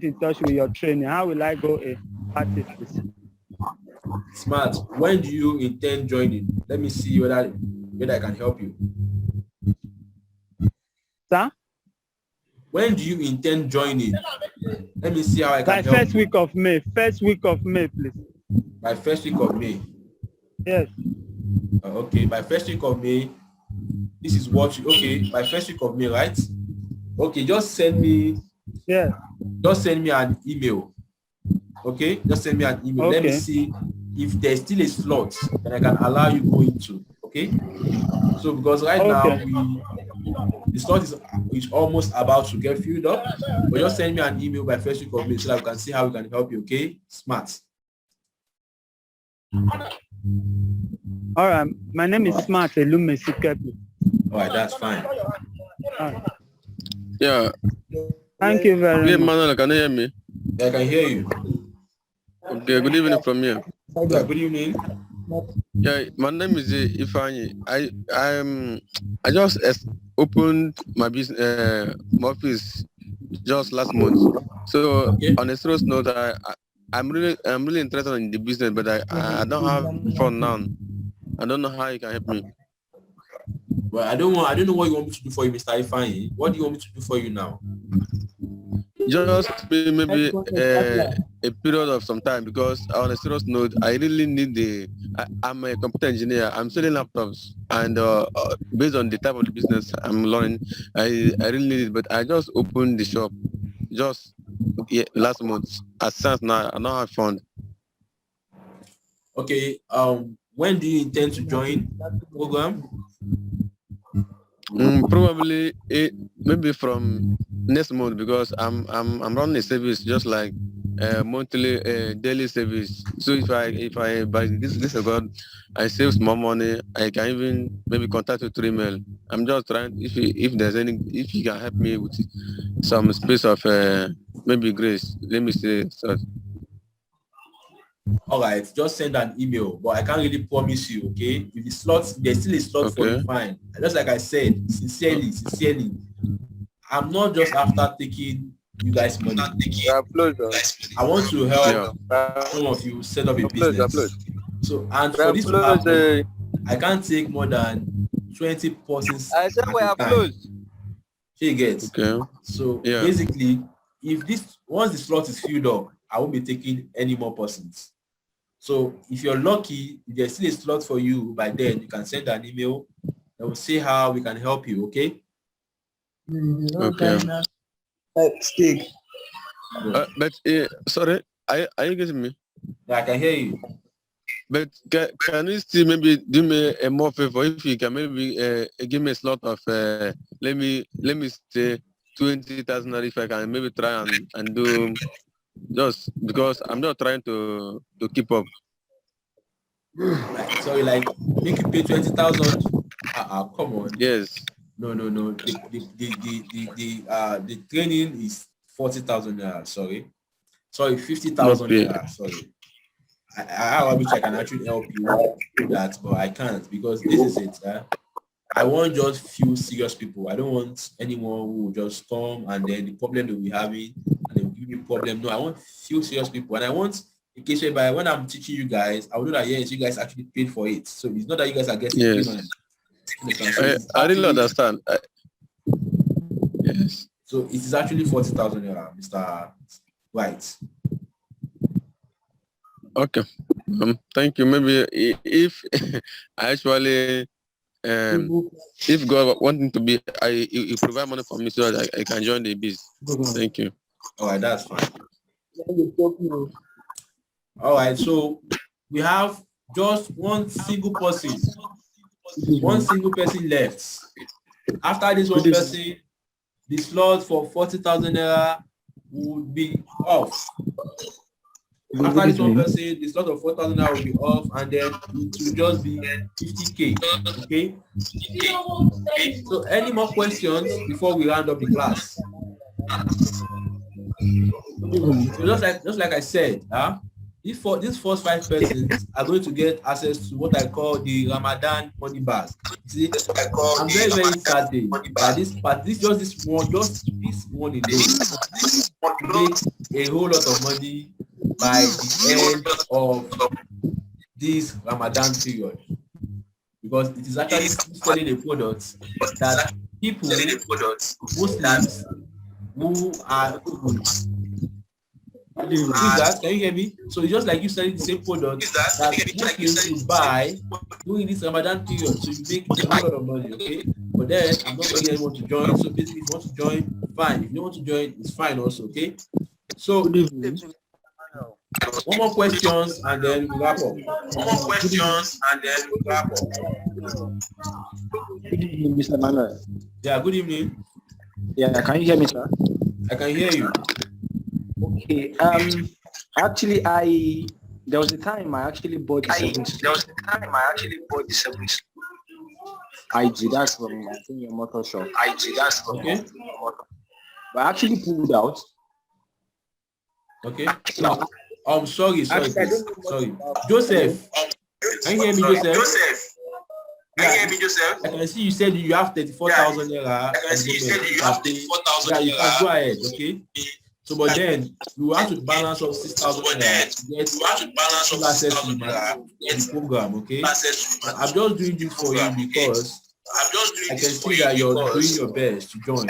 in touch with your training, how will I go about it, please? Smart. When do you intend joining? Let me see whether I can help you. Sir? When do you intend joining? Let me see how I can By help first week of May. First week of May, please. By first week of May. Yes. Okay, by first week of May. This is what by first week of May, right? Okay, just send me an email. Okay, just send me an email. Okay. Let me see if there's still a slot that I can allow you go into. Okay. So because right now the slot is almost about to get filled up, but just send me an email by first week of May so that we can see how we can help you. Okay, Smart. All right. My name is Smart Elume. All right, that's fine. Yeah. Thank you very much. Manuel, can you hear me? Yeah, I can hear you. Okay, good evening from here. Yeah, good evening. Yeah, my name is Ifani. I just opened my business my office just last month. So on a serious note, I'm really interested in the business, but I don't have fund now. I don't know how you can help me. Well, I don't know what you want me to do for you, Mr. Ifani. What do you want me to do for you now? Just maybe a period of some time, because on a serious note, I really need I'm a computer engineer. I'm selling laptops, and based on the type of the business I'm learning, I really need it. But I just opened the shop just last month. As since now, I don't have fund. Okay. When do you intend to join the program? Probably maybe from next month, because I'm running a service just like monthly daily service. So if I by this of God, I save small money, I can even maybe contact you through email. I'm just trying if there's any if you can help me with some space of maybe grace. Let me say so. All right, just send an email, but I can't really promise you, okay? If the slots, there's still a slot for you, Okay. fine. Just like I said, sincerely, I'm not just after taking you guys' money. You are closer. I want to help Yeah. some of you set up a You are close. You are business. close. So, and We for are this to close. happen, I can't take more than 20 persons I said at we a are time. close. You get? Okay. So Yeah. basically, once the slot is filled up, I won't be taking any more persons. So if you're lucky, if there's still a slot for you by then, you can send an email and we'll see how we can help you, okay? Okay. Stick. But sorry, are you getting me? Yeah, I can hear you. But can you still maybe do me a more favor if you can maybe give me a slot of let me say 20,000 if I can maybe try and do just because I'm not trying to keep up. Like, sorry, like make you pay 20,000. Come on. Yes. No. The training is 40,000 naira. Sorry, 50,000 Okay. naira. Sorry. I wish I can actually help you with that, but I can't because this is it. I want just few serious people. I don't want anyone who will just come and then the problem they'll be having and they'll give me problem. No, I want few serious people, and I want in case whereby when I'm teaching you guys, I will know that yes, you guys actually paid for it. So it's not that you guys are getting paid on it. So I really understand. Yes. So it is actually 40,000 naira, Mr. White. Okay. Thank you. Maybe if I actually if God wanting to be, you provide money for me so that I can join the biz. Thank you. All right, that's fine. All right, so we have just one single person left. After this one person, the slot for 40,000 naira would be off. After this one person, the slot of 4,000 naira will be off, and then it will just be 50K. Okay. So, any more questions before we round up the class? So just like I said, these first 5 persons are going to get access to what I call the Ramadan money bag. See, I'm very, very certain that this one alone make a whole lot of money by the end of this Ramadan period, because it is actually selling a product that people, Muslims who are can you hear me? So it's just like you selling the same product that Muslims will buy during this Ramadan period. So you make a whole lot of money, okay? But then I'm not begging anyone to join. So basically, if you want to join, fine. If you don't want to join, it's fine also, okay? So one more questions and then we wrap up. Good evening, Mr. Manuel. Yeah, good evening. Yeah, can you hear me, sir? I can hear you. Okay. Actually, there was a time I actually bought the 7. IG, that's from I think your motor shop. Okay. But I actually pulled out. Okay. Sorry. Joseph. Can you hear me, Joseph? Yeah, I can see you said you have 34,000 naira. Yeah, you can go ahead, okay? So, but then you have to balance up 6,000 naira to get full access to the program, okay? I'm just doing this for you because I can see that you're doing your best to join.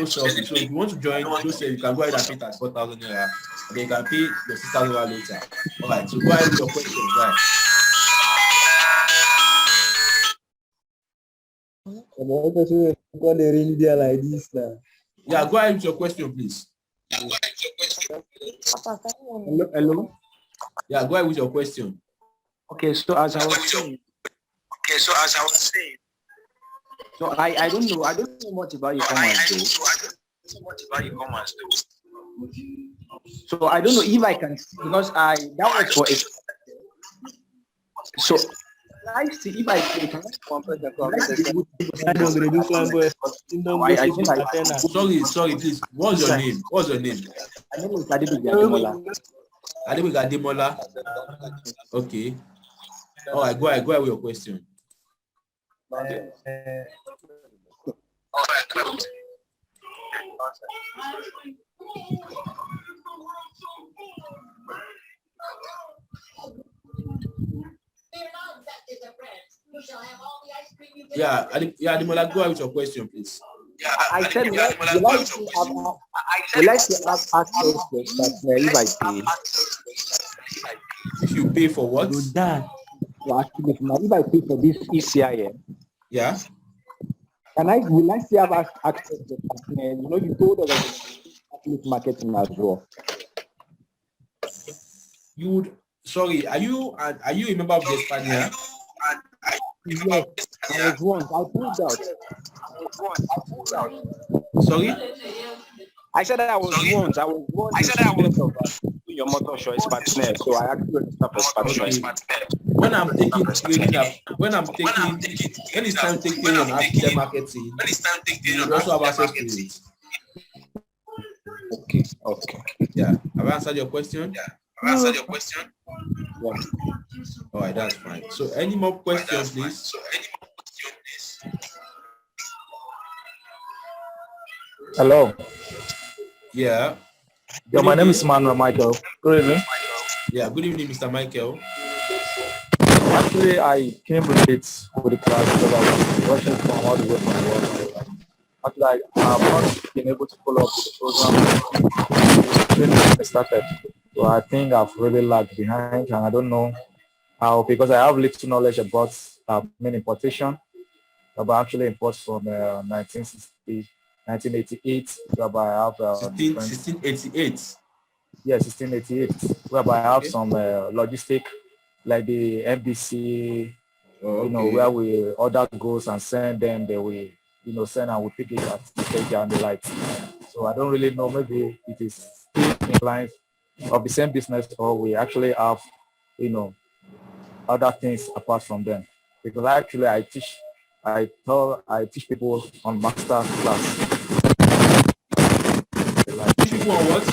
So if you want to join, Joseph, you can go ahead and pay 34,000 naira, and then you can pay your 6,000 naira later. All right, so go ahead with your question, right? Like this now. Yeah, go ahead with your question, please. Hello? Yeah, go ahead with your question. Okay, so as I was saying, so I don't know much about Ecommerce though. So I don't know if I can see, because that was for it. So I see if I can I think I Sorry, please. What's your name? What's your name? My name is Adebuja Ademola. Adebuja Ademola. Okay. All right, go ahead with your question. Yeah, Ademola, go ahead with your question, please. I said, will I still have access to partner if I pay? If you pay for what? If I pay for this ECIM, Yeah. will I still have access to partner? You know, you told us about marketing as well. You would. Sorry, are you a member of the Espana? Yes, I was once. I pulled out. Sorry? I said that I was once. I was once a student of your motor show partner, so I actually registered for partner. When I'm taking training, when it's time to take training on after marketing, you also have access to it. Okay. Yeah. Have I answered your question? Yeah. All right, that's fine. So any more questions, please? Hello. Yeah. My name is Manuel Michael. Good evening. Yeah, good evening, Mr. Michael. Actually, I came late with the class because I was rushing from all the way from work. Actually, I have not been able to follow up with the program since started. So I think I've really lagged behind, and I don't know how, because I have little knowledge about importation. But actually imports from 1988, whereby I have 1688. Yeah, 1688, whereby I have some logistic, like the MBC, where we order goods and send them, they will, send and we pick it at the stage and the light. So I don't really know, maybe it is still in line of the same business, or we actually have, other things apart from them. Because actually I teach people on master class. Teach people on what?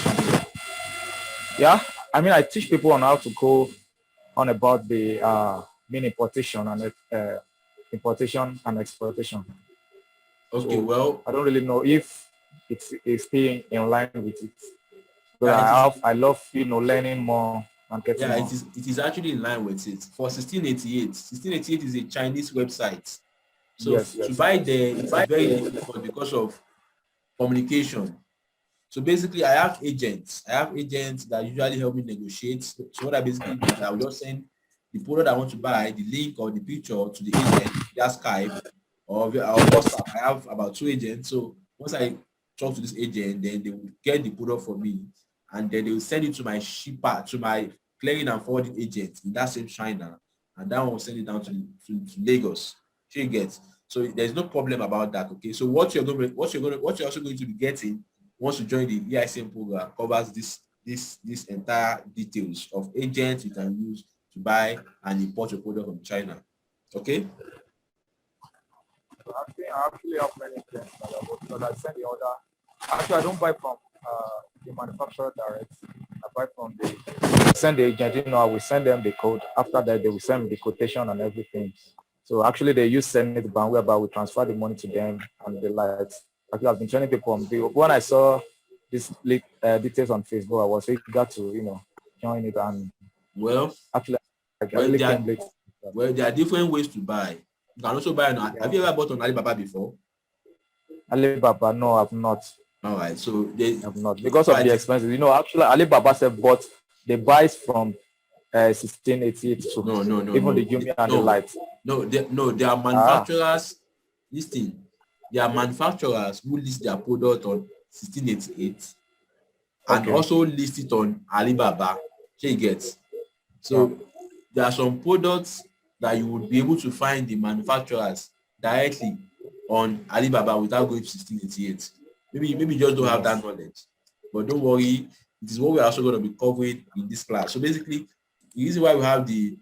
Yeah, I mean, I teach people on how to go on about the mean importation and exploitation. Okay, so well, I don't really know if it's staying in line with it. But yeah, I love learning more and getting more. It is actually in line with it. For 1688 is a Chinese website. So to buy there, it's very difficult because of communication. So basically, I have agents that usually help me negotiate. So what I basically do is I will just send the product I want to buy, the link or the picture to the agent via Skype or WhatsApp. I have about 2 agents. So once I talk to this agent, then they will get the product for me, and then they will send it to my shipper, to my clearing and forwarding agent in that same China, and that one will send it down to Lagos. You get. So there's no problem about that. Okay. So what you're also going to be getting once you join the EICM program covers this entire details of agents you can use to buy and import your product from China. Okay. I actually have many clients because I send the order. Actually, I don't buy from the manufacturer direct. I buy from send the agent. I will send them the code. After that, they will send me the quotation and everything. So actually, they use send it bank whereby we transfer the money to them and the lights. Actually, I've been training people on video. When I saw this details on Facebook, I was eager to join it, and actually came late. Well, there are different ways to buy. You can also buy on. Have you ever bought on Alibaba before? Alibaba, no, I've not. All right, so I've not because of the expenses. Actually, Alibaba said, but they buys from 1688 too. No. Even the Jumia and the lights. They are manufacturers. Listing. They are manufacturers who list their product on 1688 and also list it on Alibaba. You get. So there are some products that you would be able to find the manufacturers directly on Alibaba without going to 1688. Maybe you just don't have that knowledge. but don't worry, it is what we're also going to be covering in this class. So basically, the reason why we have the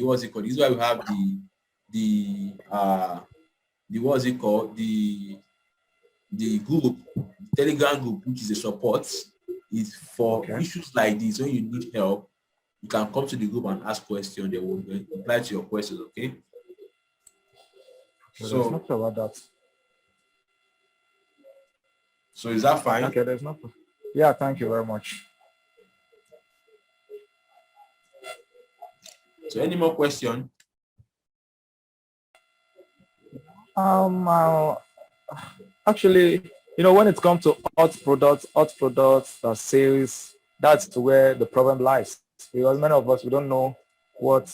what's it called? This is why we have the what's it called? The group, Telegram group, which is a support, is for issues like this. When you need help, you can come to the group and ask questions. They will reply to your questions, okay? So not sure about that. So is that fine? Okay, there's no. Yeah, thank you very much. So any more question? Actually, when it comes to hot products, sales, that's where the problem lies. Because many of us, we don't know what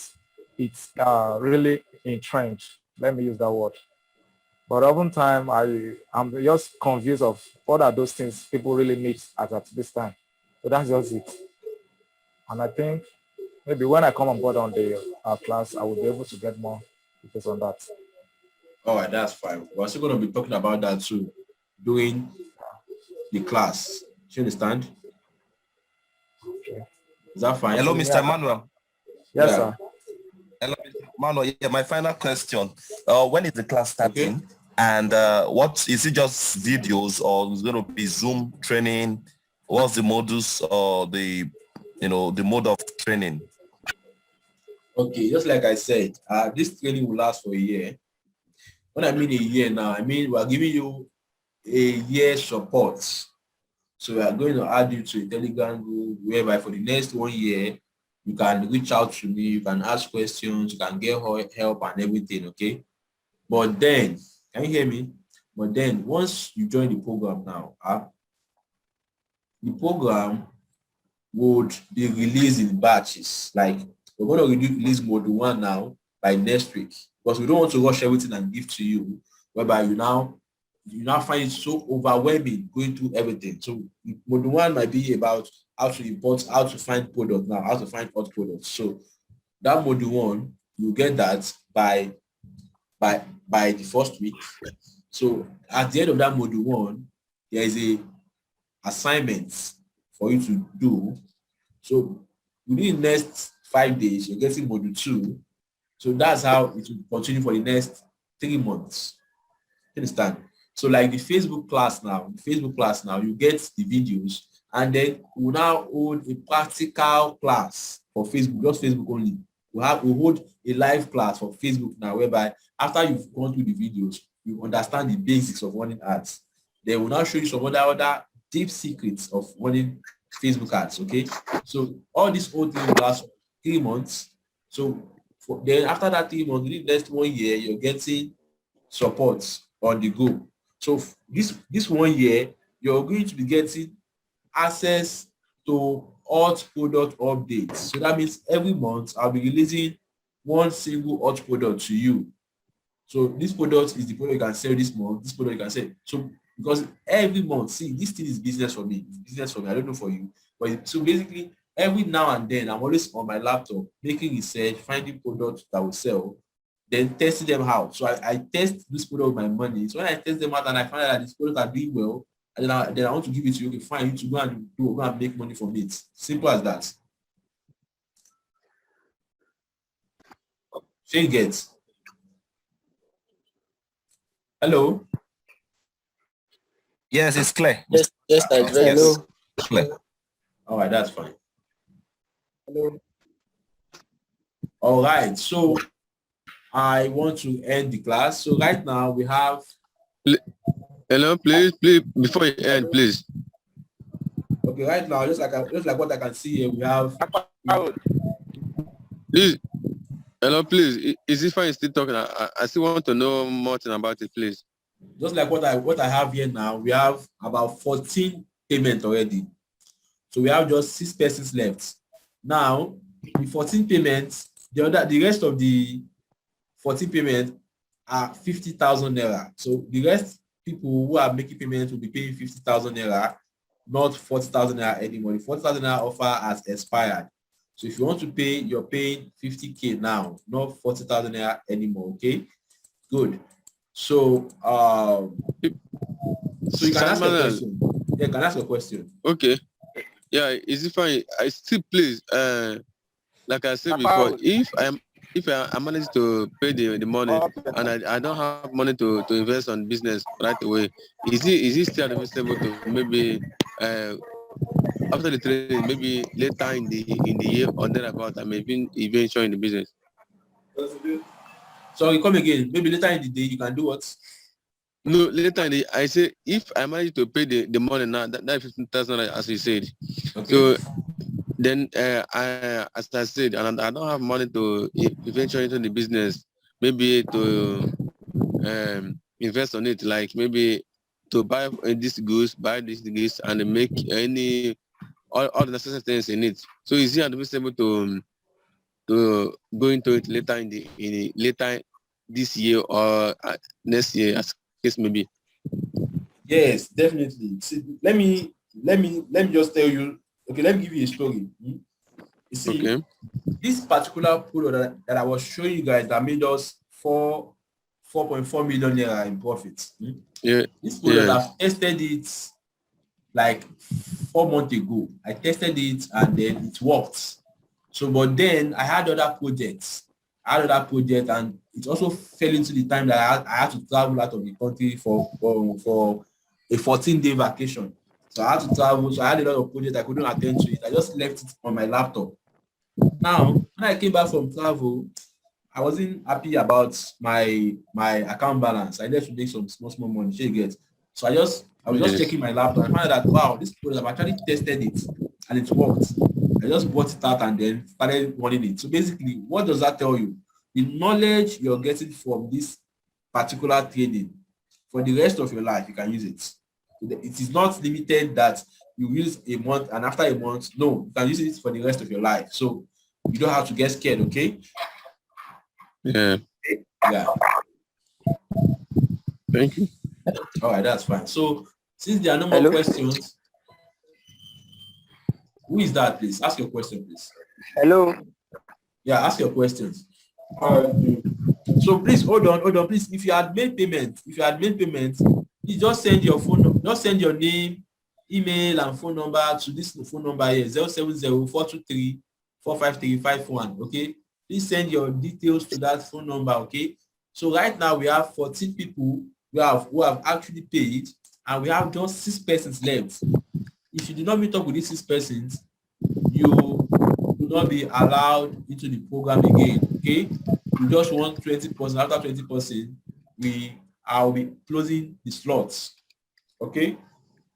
it's really entrenched. Let me use that word. But oftentimes, I'm just confused of what are those things people really need at this time. So that's just it. And I think maybe when I come on board on the class, I will be able to get more details on that. All right, that's fine. We're also going to be talking about that too during the class. Do you understand? Okay. Is that fine? Hello, Mr. Emmanuel. Yes, sir. Hello, Mr. Emmanuel. Yeah, my final question. When is the class starting? Okay. And what is it, just videos, or is it going to be Zoom training? What's the modus or the mode of training? Okay, just like I said, this training will last for a year. When I mean a year now, I mean we're giving you a year support. So we are going to add you to a Telegram group whereby for the next 1 year, you can reach out to me, you can ask questions, you can get help and everything, okay? But then, can you hear me? But then once you join the program now, the program would be released in batches. Like we're going to release module 1 now by next week, because we don't want to rush everything and give to you, whereby you now find it so overwhelming going through everything. So module 1 might be about how to import, how to find product now, how to find hot products. So that module 1, you get that by the first week. So at the end of that module 1, there is a assignment for you to do. So within the next 5 days, you're getting module 2. So that's how it will continue for the next 3 months. You understand? So like the Facebook class now, you get the videos, and then we'll now hold a practical class for Facebook, just Facebook only. We'll hold a live class for Facebook now, whereby after you've gone through the videos, you understand the basics of running ads. Then we'll now show you some other deep secrets of running Facebook ads, okay? So all this whole thing will last 3 months. So then after that 3 months, within the next 1 year, you're getting support on the go. So this 1 year, you're going to be getting access to hot product updates. So that means every month I'll be releasing one single hot product to you. So this product is the product you can sell this month, this product you can sell. So because every month, see, this thing is business for me. It's business for me. I don't know for you. But so basically, every now and then, I'm always on my laptop making research, finding products that will sell, then testing them out. So I test this product with my money. So when I test them out and I find out that these products are doing well, and then I want to give it to you, okay, fine, you to go and make money from it. Simple as that. So you get. Hello? Yes, it's clear. Yes, that's very Yes. Clear. All right, that's fine. Hello. All right, so I want to end the class. So right now we have. Hello, please, before you end, please. Okay, right now, just like what I can see here, we have. Please, hello, please. Is it fine still talking? I still want to know more about it, please. Just like what I have here now, we have about 14 payments already. So we have just 6 persons left. Now, the 14 payments, the rest of the 14 payments are 50,000 naira. So the rest people who are making payments will be paying 50,000 naira, not 40,000 naira anymore. The 40,000 naira offer has expired. So if you want to pay, you're paying 50K now, not 40,000 naira anymore. Okay, good. So, so you can ask a Samuel, question. Yeah, you can ask a question. okay. Yeah, is it fine? I still please, like I said before, if I manage to pay the money and I don't have money to invest on business right away, is it still advisable to maybe after the training, maybe later in the year or thereabout, I may even join the business? So you come again. Maybe later in the day you can do what? No, later in the I say if I manage to pay the money now, that 15,000 as you said. Okay. So then I as I said, and I don't have money to eventually into the business, maybe to invest on it, like maybe to buy this goods, and make any all the necessary things in it. So is it advisable to go into it later in the later this year or next year, as case maybe? Yes, definitely. See, let me just tell you. Okay, let me give you a story. You see, Okay. this particular product that I was showing you guys that made us 4.4 million naira in profit. Yeah. This product, Yeah. I've tested it like 4 months ago. I tested it and then it worked. So, but then I had other projects. And it also fell into the time that I had to travel out of the country for a 14-day vacation. So I had to travel. So I had a lot of projects I couldn't attend to it. I just left it on my laptop. Now, when I came back from travel, I wasn't happy about my account balance. I needed to make some small money. You get. So I was just checking my laptop. I found out that wow, this product, I've actually tested it and it worked. I just bought it out and then started running it. So basically, what does that tell you? The knowledge you're getting from this particular trading, for the rest of your life, you can use it. It is not limited that you use a month and after a month, no, you can use it for the rest of your life. So you don't have to get scared, okay? Yeah. Yeah. Thank you. All right, that's fine. So since there are no more questions, who is that, please? Ask your question, please. Hello. Yeah, ask your questions. So please hold on, please. If you had made payment, please just send your phone, just send your name, email, and phone number to this phone number here, 070-423-45351. Okay. Please send your details to that phone number. Okay. So right now we have 14 people who have actually paid, and we have just 6 persons left. If you do not meet up with these 6 persons, you will not be allowed into the program again. Okay. We just want 20%. After 20%, I'll be closing the slots. Okay.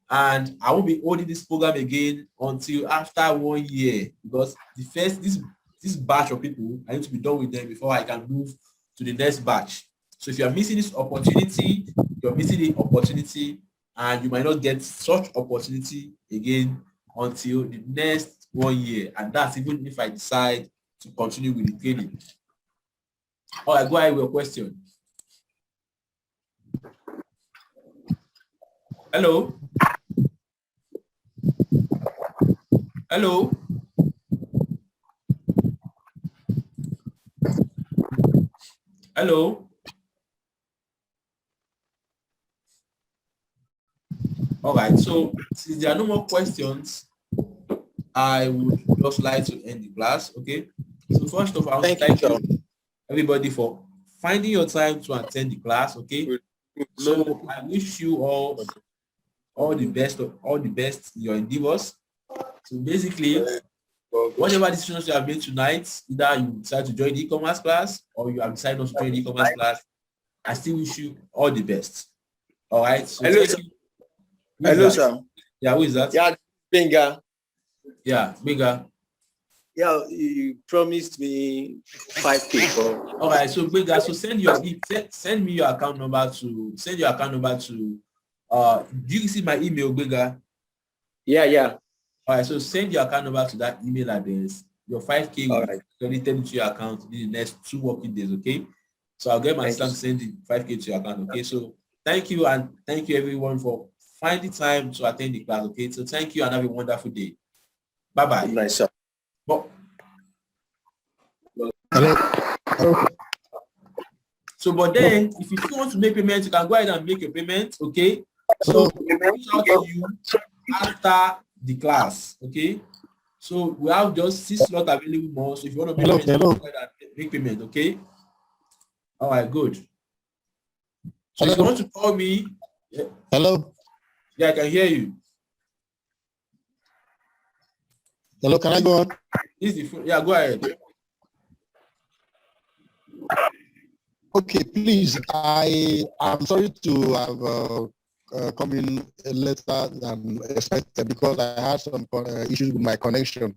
And I won't be holding this program again until after 1 year, because this batch of people, I need to be done with them before I can move to the next batch. So if you are missing this opportunity, you're missing the opportunity, and you might not get such opportunity again until the next 1 year. And that's even if I decide to continue with the training. All right, go ahead with your question. Hello? Hello? Hello? All right, so since there are no more questions, I would just like to end the class, okay? So first of all, thank you everybody for finding your time to attend the class, okay? So I wish you all the best in your endeavors. So basically, whatever decisions you have made tonight, either you decide to join the e-commerce class or you have decided not to join the e-commerce class, I still wish you all the best. All right. So hello, thank you. Hello, sir. Yeah, who is that? Yeah, Benga. Yeah, Benga. Yeah, you promised me 5K. All right, so Benga, so send me your account number to do you see my email, Benga? Yeah. All right, so send your account number to that email address. Your 5K will be credited into your account in the next 2 working days, okay? So I'll get my son to send the 5K to your account, okay? So thank you, and thank you everyone for finding time to attend the class, okay? So thank you and have a wonderful day. Bye-bye. Good night, sir. Hello. So, but then if you still want to make payments, you can go ahead and make your payment, okay? So we'll reach out to you after the class, okay? So we have just 6 slots available more. So if you want to make payment, go ahead and make payment, okay? All right, good. So if you want to call me, Hello. Yeah, I can hear you. Hello, can I go on? This is the phone. Yeah, go ahead. Okay, please. I'm sorry to have come in later than expected because I had some issues with my connection.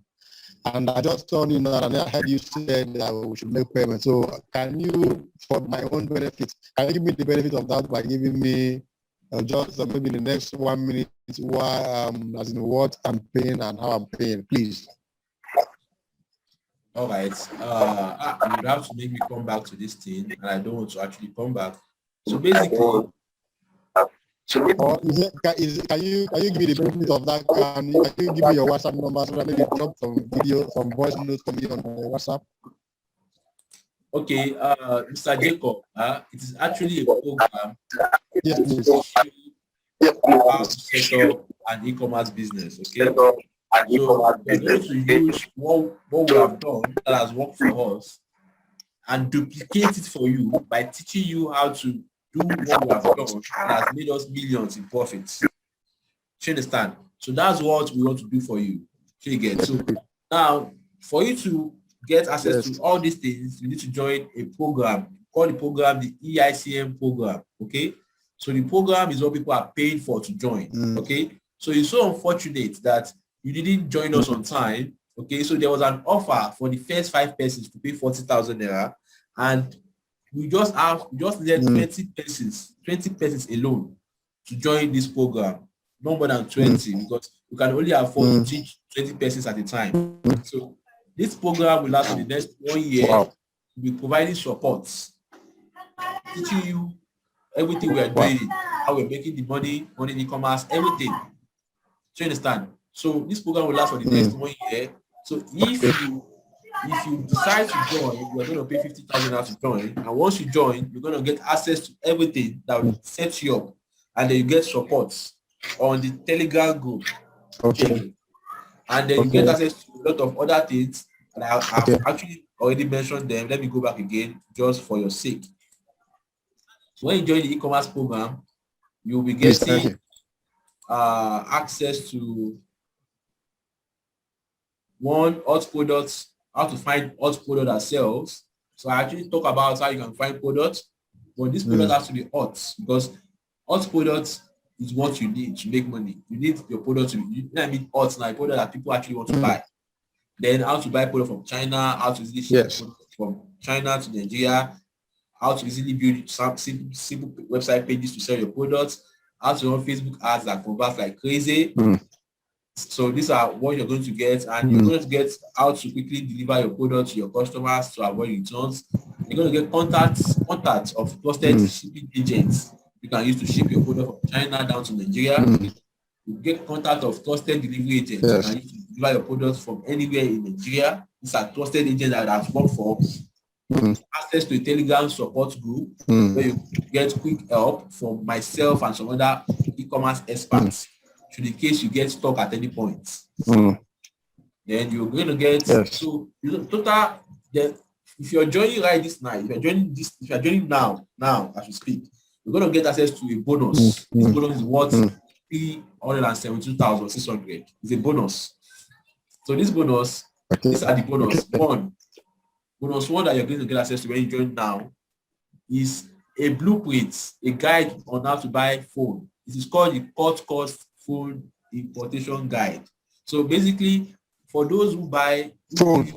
And I just told you that, and I heard you said that we should make payment. So can you, for my own benefit, can you give me the benefit of that by giving me just maybe the next 1 minute why, as in what I'm paying and how I'm paying, please? All right. You would have to make me come back to this thing, and I don't want to actually come back. So basically, or can you give me the benefit of that? Can you give me your WhatsApp number so that maybe drop some video, some voice notes for me on WhatsApp? Okay, Mr. Jacob, it is actually a program. Yes, please. How to set up an e-commerce business, okay? So we're going to use what we have done that has worked for us and duplicate it for you by teaching you how to do what we have done that has made us millions in profits. Do you understand? So that's what we want to do for you. So now, for you to get access to all these things, you need to join a program. Call the program the EICM program, okay? So the program is what people are paying for to join, okay? So it's so unfortunate that you didn't join us on time, okay? So there was an offer for the first 5 persons to pay 40,000 naira, and we just needed 20 persons alone to join this program, no more than 20, because we can only afford to teach 20 persons at a time. So this program will last for the next 1 year. We'll be providing support, teaching you everything we are doing, how we're making the money in e-commerce, everything. Do you understand? So this program will last for the next 1 year. So if you decide to join, you're going to pay 50,000 to join. And once you join, you're going to get access to everything that will set you up. And then you get support on the Telegram group. Okay. And then you get access to a lot of other things. And I've actually already mentioned them. Let me go back again just for your sake. So when you join the e-commerce program, you'll be getting access to hot products, how to find hot product that sells. So I actually talk about how you can find products, but this product has to be hot, because hot products is what you need to make money. You need your product to be, hot now, a product that people actually want to buy. Then how to buy product from China, how to easily ship from China to Nigeria, how to easily build some simple website pages to sell your products, how to run Facebook ads that convert like crazy. So these are what you're going to get, and you're going to get how to quickly deliver your product to your customers to avoid returns. You're going to get contacts of trusted shipping agents you can use to ship your product from China down to Nigeria. You get contact of trusted delivery agents you can use to deliver your products from anywhere in Nigeria. These are trusted agents that have worked for us. Access to a Telegram support group where you get quick help from myself and some other e-commerce experts, to the case you get stuck at any point. Then you're going to get so total. Then if you're joining right this night, if you're joining now as we speak, you're going to get access to a bonus. This bonus is worth 372,600. It's a bonus. So this bonus, these are the bonus. Bonus one that you're going to get access to when you join now is a blueprint, a guide on how to buy phone. It is called the cut cost phone importation guide. So basically, for those who buy phone.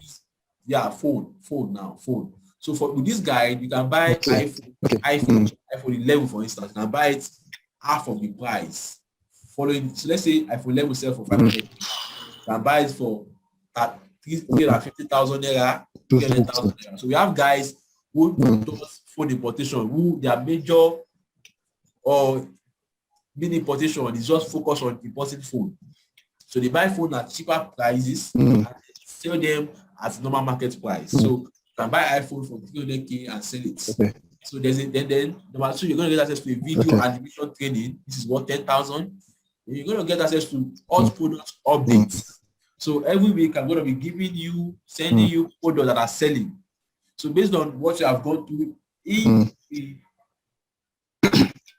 So with this guide, you can buy iPhone 11, for instance. You can buy it half of the price. So let's say iPhone 11 will sell for 500. You can buy it for 350,000 naira, 300,000 naira. So we have guys who do phone importation, who their major or mini importation is just focus on importing phone. So they buy phone at cheaper prices and sell them at normal market price. So you can buy iPhone for 300K and sell it. So then number two, you're going to get access to a video animation training. This is worth 10,000. You're going to get access to all product updates. So every week I'm going to be giving you, sending you products that are selling. So based on what you have gone through in the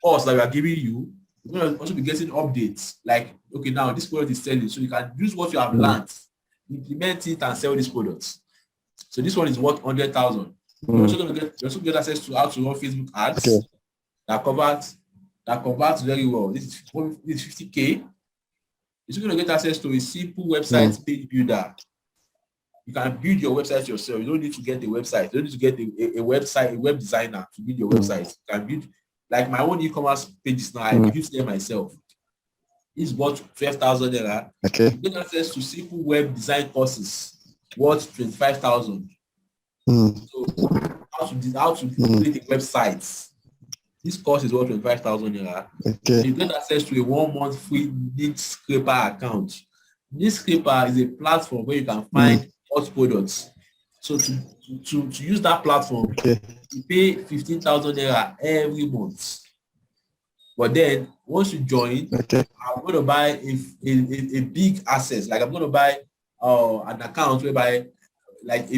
course that we are giving you, you're going to also be getting updates. Like, okay, now this product is selling. So you can use what you have learned, implement it and sell these products. So this one is worth 100,000. You're also going to get access to how to run Facebook ads that converts very well. This is 50K. You're going to get access to a simple website page builder. You can build your website yourself. You don't need to get a website. You don't need to get a website, a web designer to build your website. You can build like my own e-commerce pages now. I built them myself. It's worth 12,000 naira. You get access to simple web design courses worth 25,000. So how to create a website. This course is worth 25,000 naira. You get access to a 1 month free Need Scraper account. Need Scraper is a platform where you can find hot products. So to use that platform, you pay 15,000 naira every month. But then once you join, I'm going to buy a big asset. Like I'm going to buy an account whereby like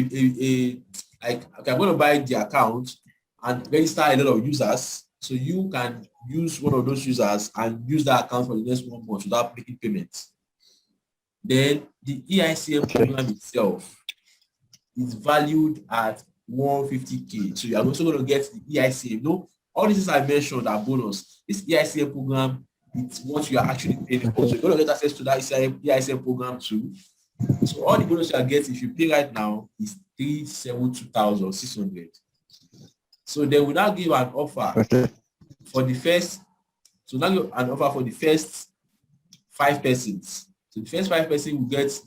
I'm going to buy the account and register a lot of users. So you can use one of those users and use that account for the next 1 month without making payments. Then the EICM program itself is valued at 150K. So you are also going to get the EICM. No, all these I mentioned are bonus. This EICM program, it's what you are actually paying for. So you're going to get access to that EICM program too. So all the bonus you are getting, if you pay right now, is 372,600. So they will now give an offer for the first. So now give an offer for the first 5 persons. So the first 5 persons will get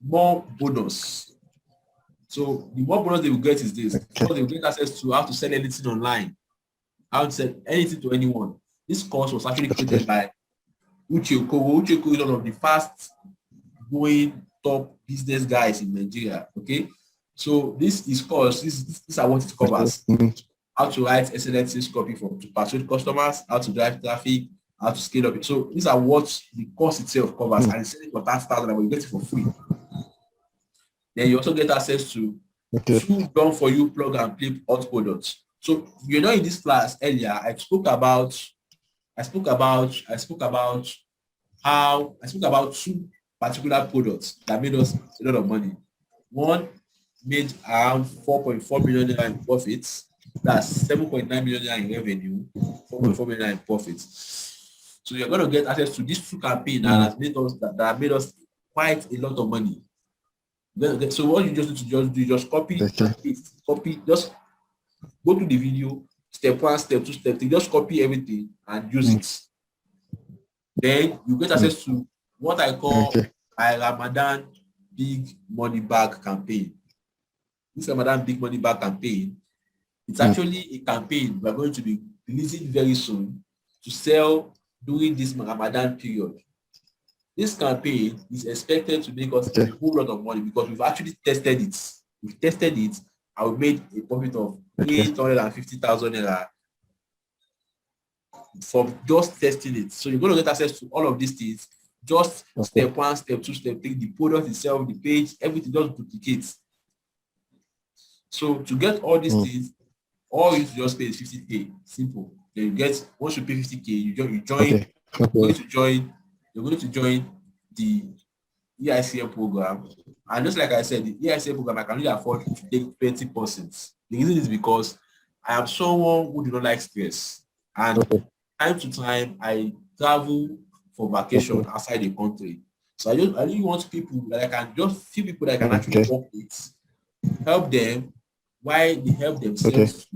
more bonus. So the more bonus they will get is this. Because they will get access to how to sell anything online, how to sell anything to anyone. This course was actually created by Uche Okowo. Uche Okowo is one of the fast growing top business guys in Nigeria. Okay, so this is course. These are what it covers: how to write excellent sales copy to persuade customers, how to drive traffic, how to scale up. So these are what the course itself covers, and it's selling for 30,000, but you get it for free. Then you also get access to 2 done-for-you plug-and-play hot products. So you know, in this class earlier, I spoke about 2 particular products that made us a lot of money. One made around 4.4 million naira in profits. That's 7.9 million naira in revenue, 4.4 million in profits. So you're going to get access to these 2 campaigns that made us quite a lot of money. So what you just need to do, just copy and paste. Just go to the video, step 1, step 2, step 3, just copy everything and use it. Then you get access to what I call a Ramadan Big Money Bag campaign. This Ramadan Big Money Bag campaign, it's actually a campaign we're going to be releasing very soon to sell during this Ramadan period. This campaign is expected to make us a whole lot of money because we've actually tested it. We've tested it and we made a profit of 850,000 naira from just testing it. So you're going to get access to all of these things. Just step 1, step 2, step 3, the product itself, the page, everything just duplicates. So to get all these things, all you just pay is 50K. Simple. Then you get, once you pay 50K, you join. You're going to join the EICM program. And just like I said, the EICM program, I can only afford to take 20%. The reason is because I am someone who do not like stress. And time to time, I travel for vacation outside the country. So I really want people that I can just few people that I can actually work with, help them while they help themselves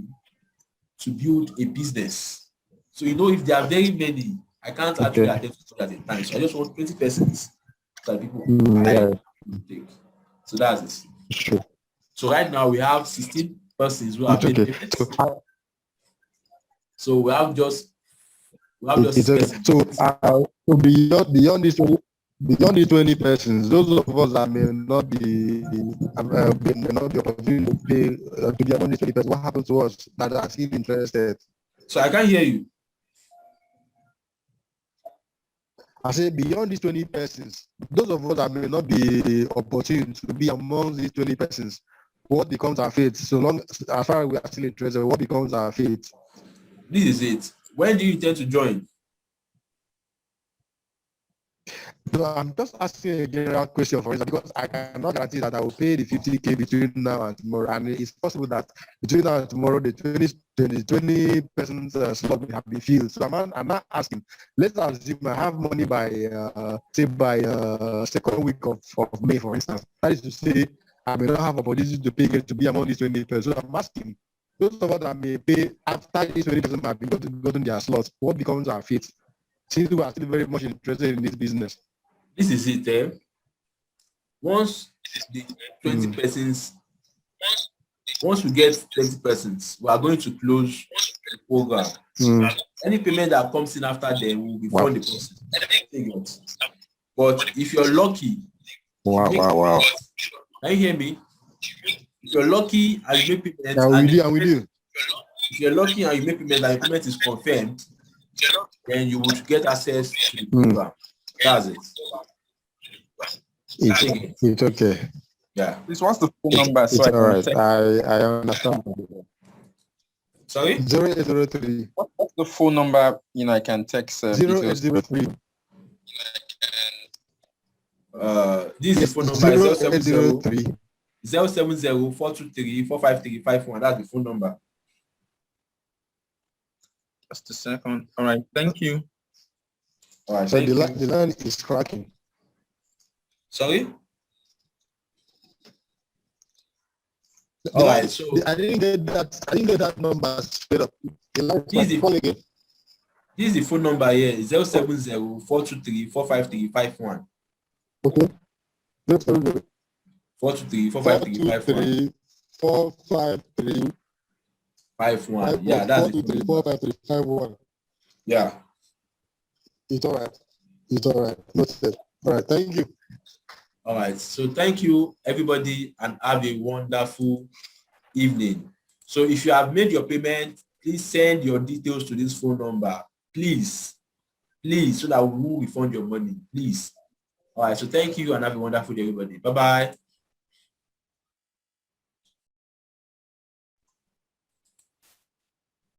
to build a business. So you know, if there are very many, I can't actually attend to at a time. So I just want 20 persons that people take. So that's it. Sure. So right now we have 16 persons who have paid payments. So we have just so beyond this, beyond the 20 persons, those of us that may not be opportunity to pay to be among the 20 persons, what happens to us that are still interested? So I can't hear you. I say beyond these 20 persons, those of us that may not be opportune to be among these 20 persons, what becomes our fate? So long as far as we are still interested, what becomes our fate? This is it. When do you intend to join? No, I'm just asking a general question for instance, because I cannot guarantee that I will pay the 50K between now and tomorrow. And it's possible that between now and tomorrow, the 20 persons slot will have been filled. So I'm not asking. Let's assume I have money by, say, by second week of May, for instance. That is to say, I may not have opportunity to pay to be among these 20 persons. So I'm asking, those of us that may pay after these 20 persons have gotten their slots, what becomes our fate? Since we are still very much interested in this business. This is it. Once the 20 persons, once we get 20 persons, we are going to close the program. Any payment that comes in after them will be from the person. But if you're lucky, Wow. Can you hear me? If you're lucky and you make payment, we do. If you're lucky and you make payment and the payment is confirmed, then you would get access to the program. That's it. It's okay. Yeah. This what's the phone number? It's all right. I understand. Sorry? 0803. What's the phone number? I can text. 0803. This is the phone number. 0803. 070-423-45351. That's the phone number. Just a second. All right. Thank you. All right. So the line is cracking. Sorry? All right. So I didn't get that number straight up. This is the phone number here. 070-423-45351. Okay. 423-45351. 45351. Yeah, that's it. 423-45351. Yeah. It's all right. Noted. All right. Thank you. All right. So thank you, everybody, and have a wonderful evening. So if you have made your payment, please send your details to this phone number. Please, so that we will refund your money. Please. All right. So thank you and have a wonderful day, everybody. Bye-bye.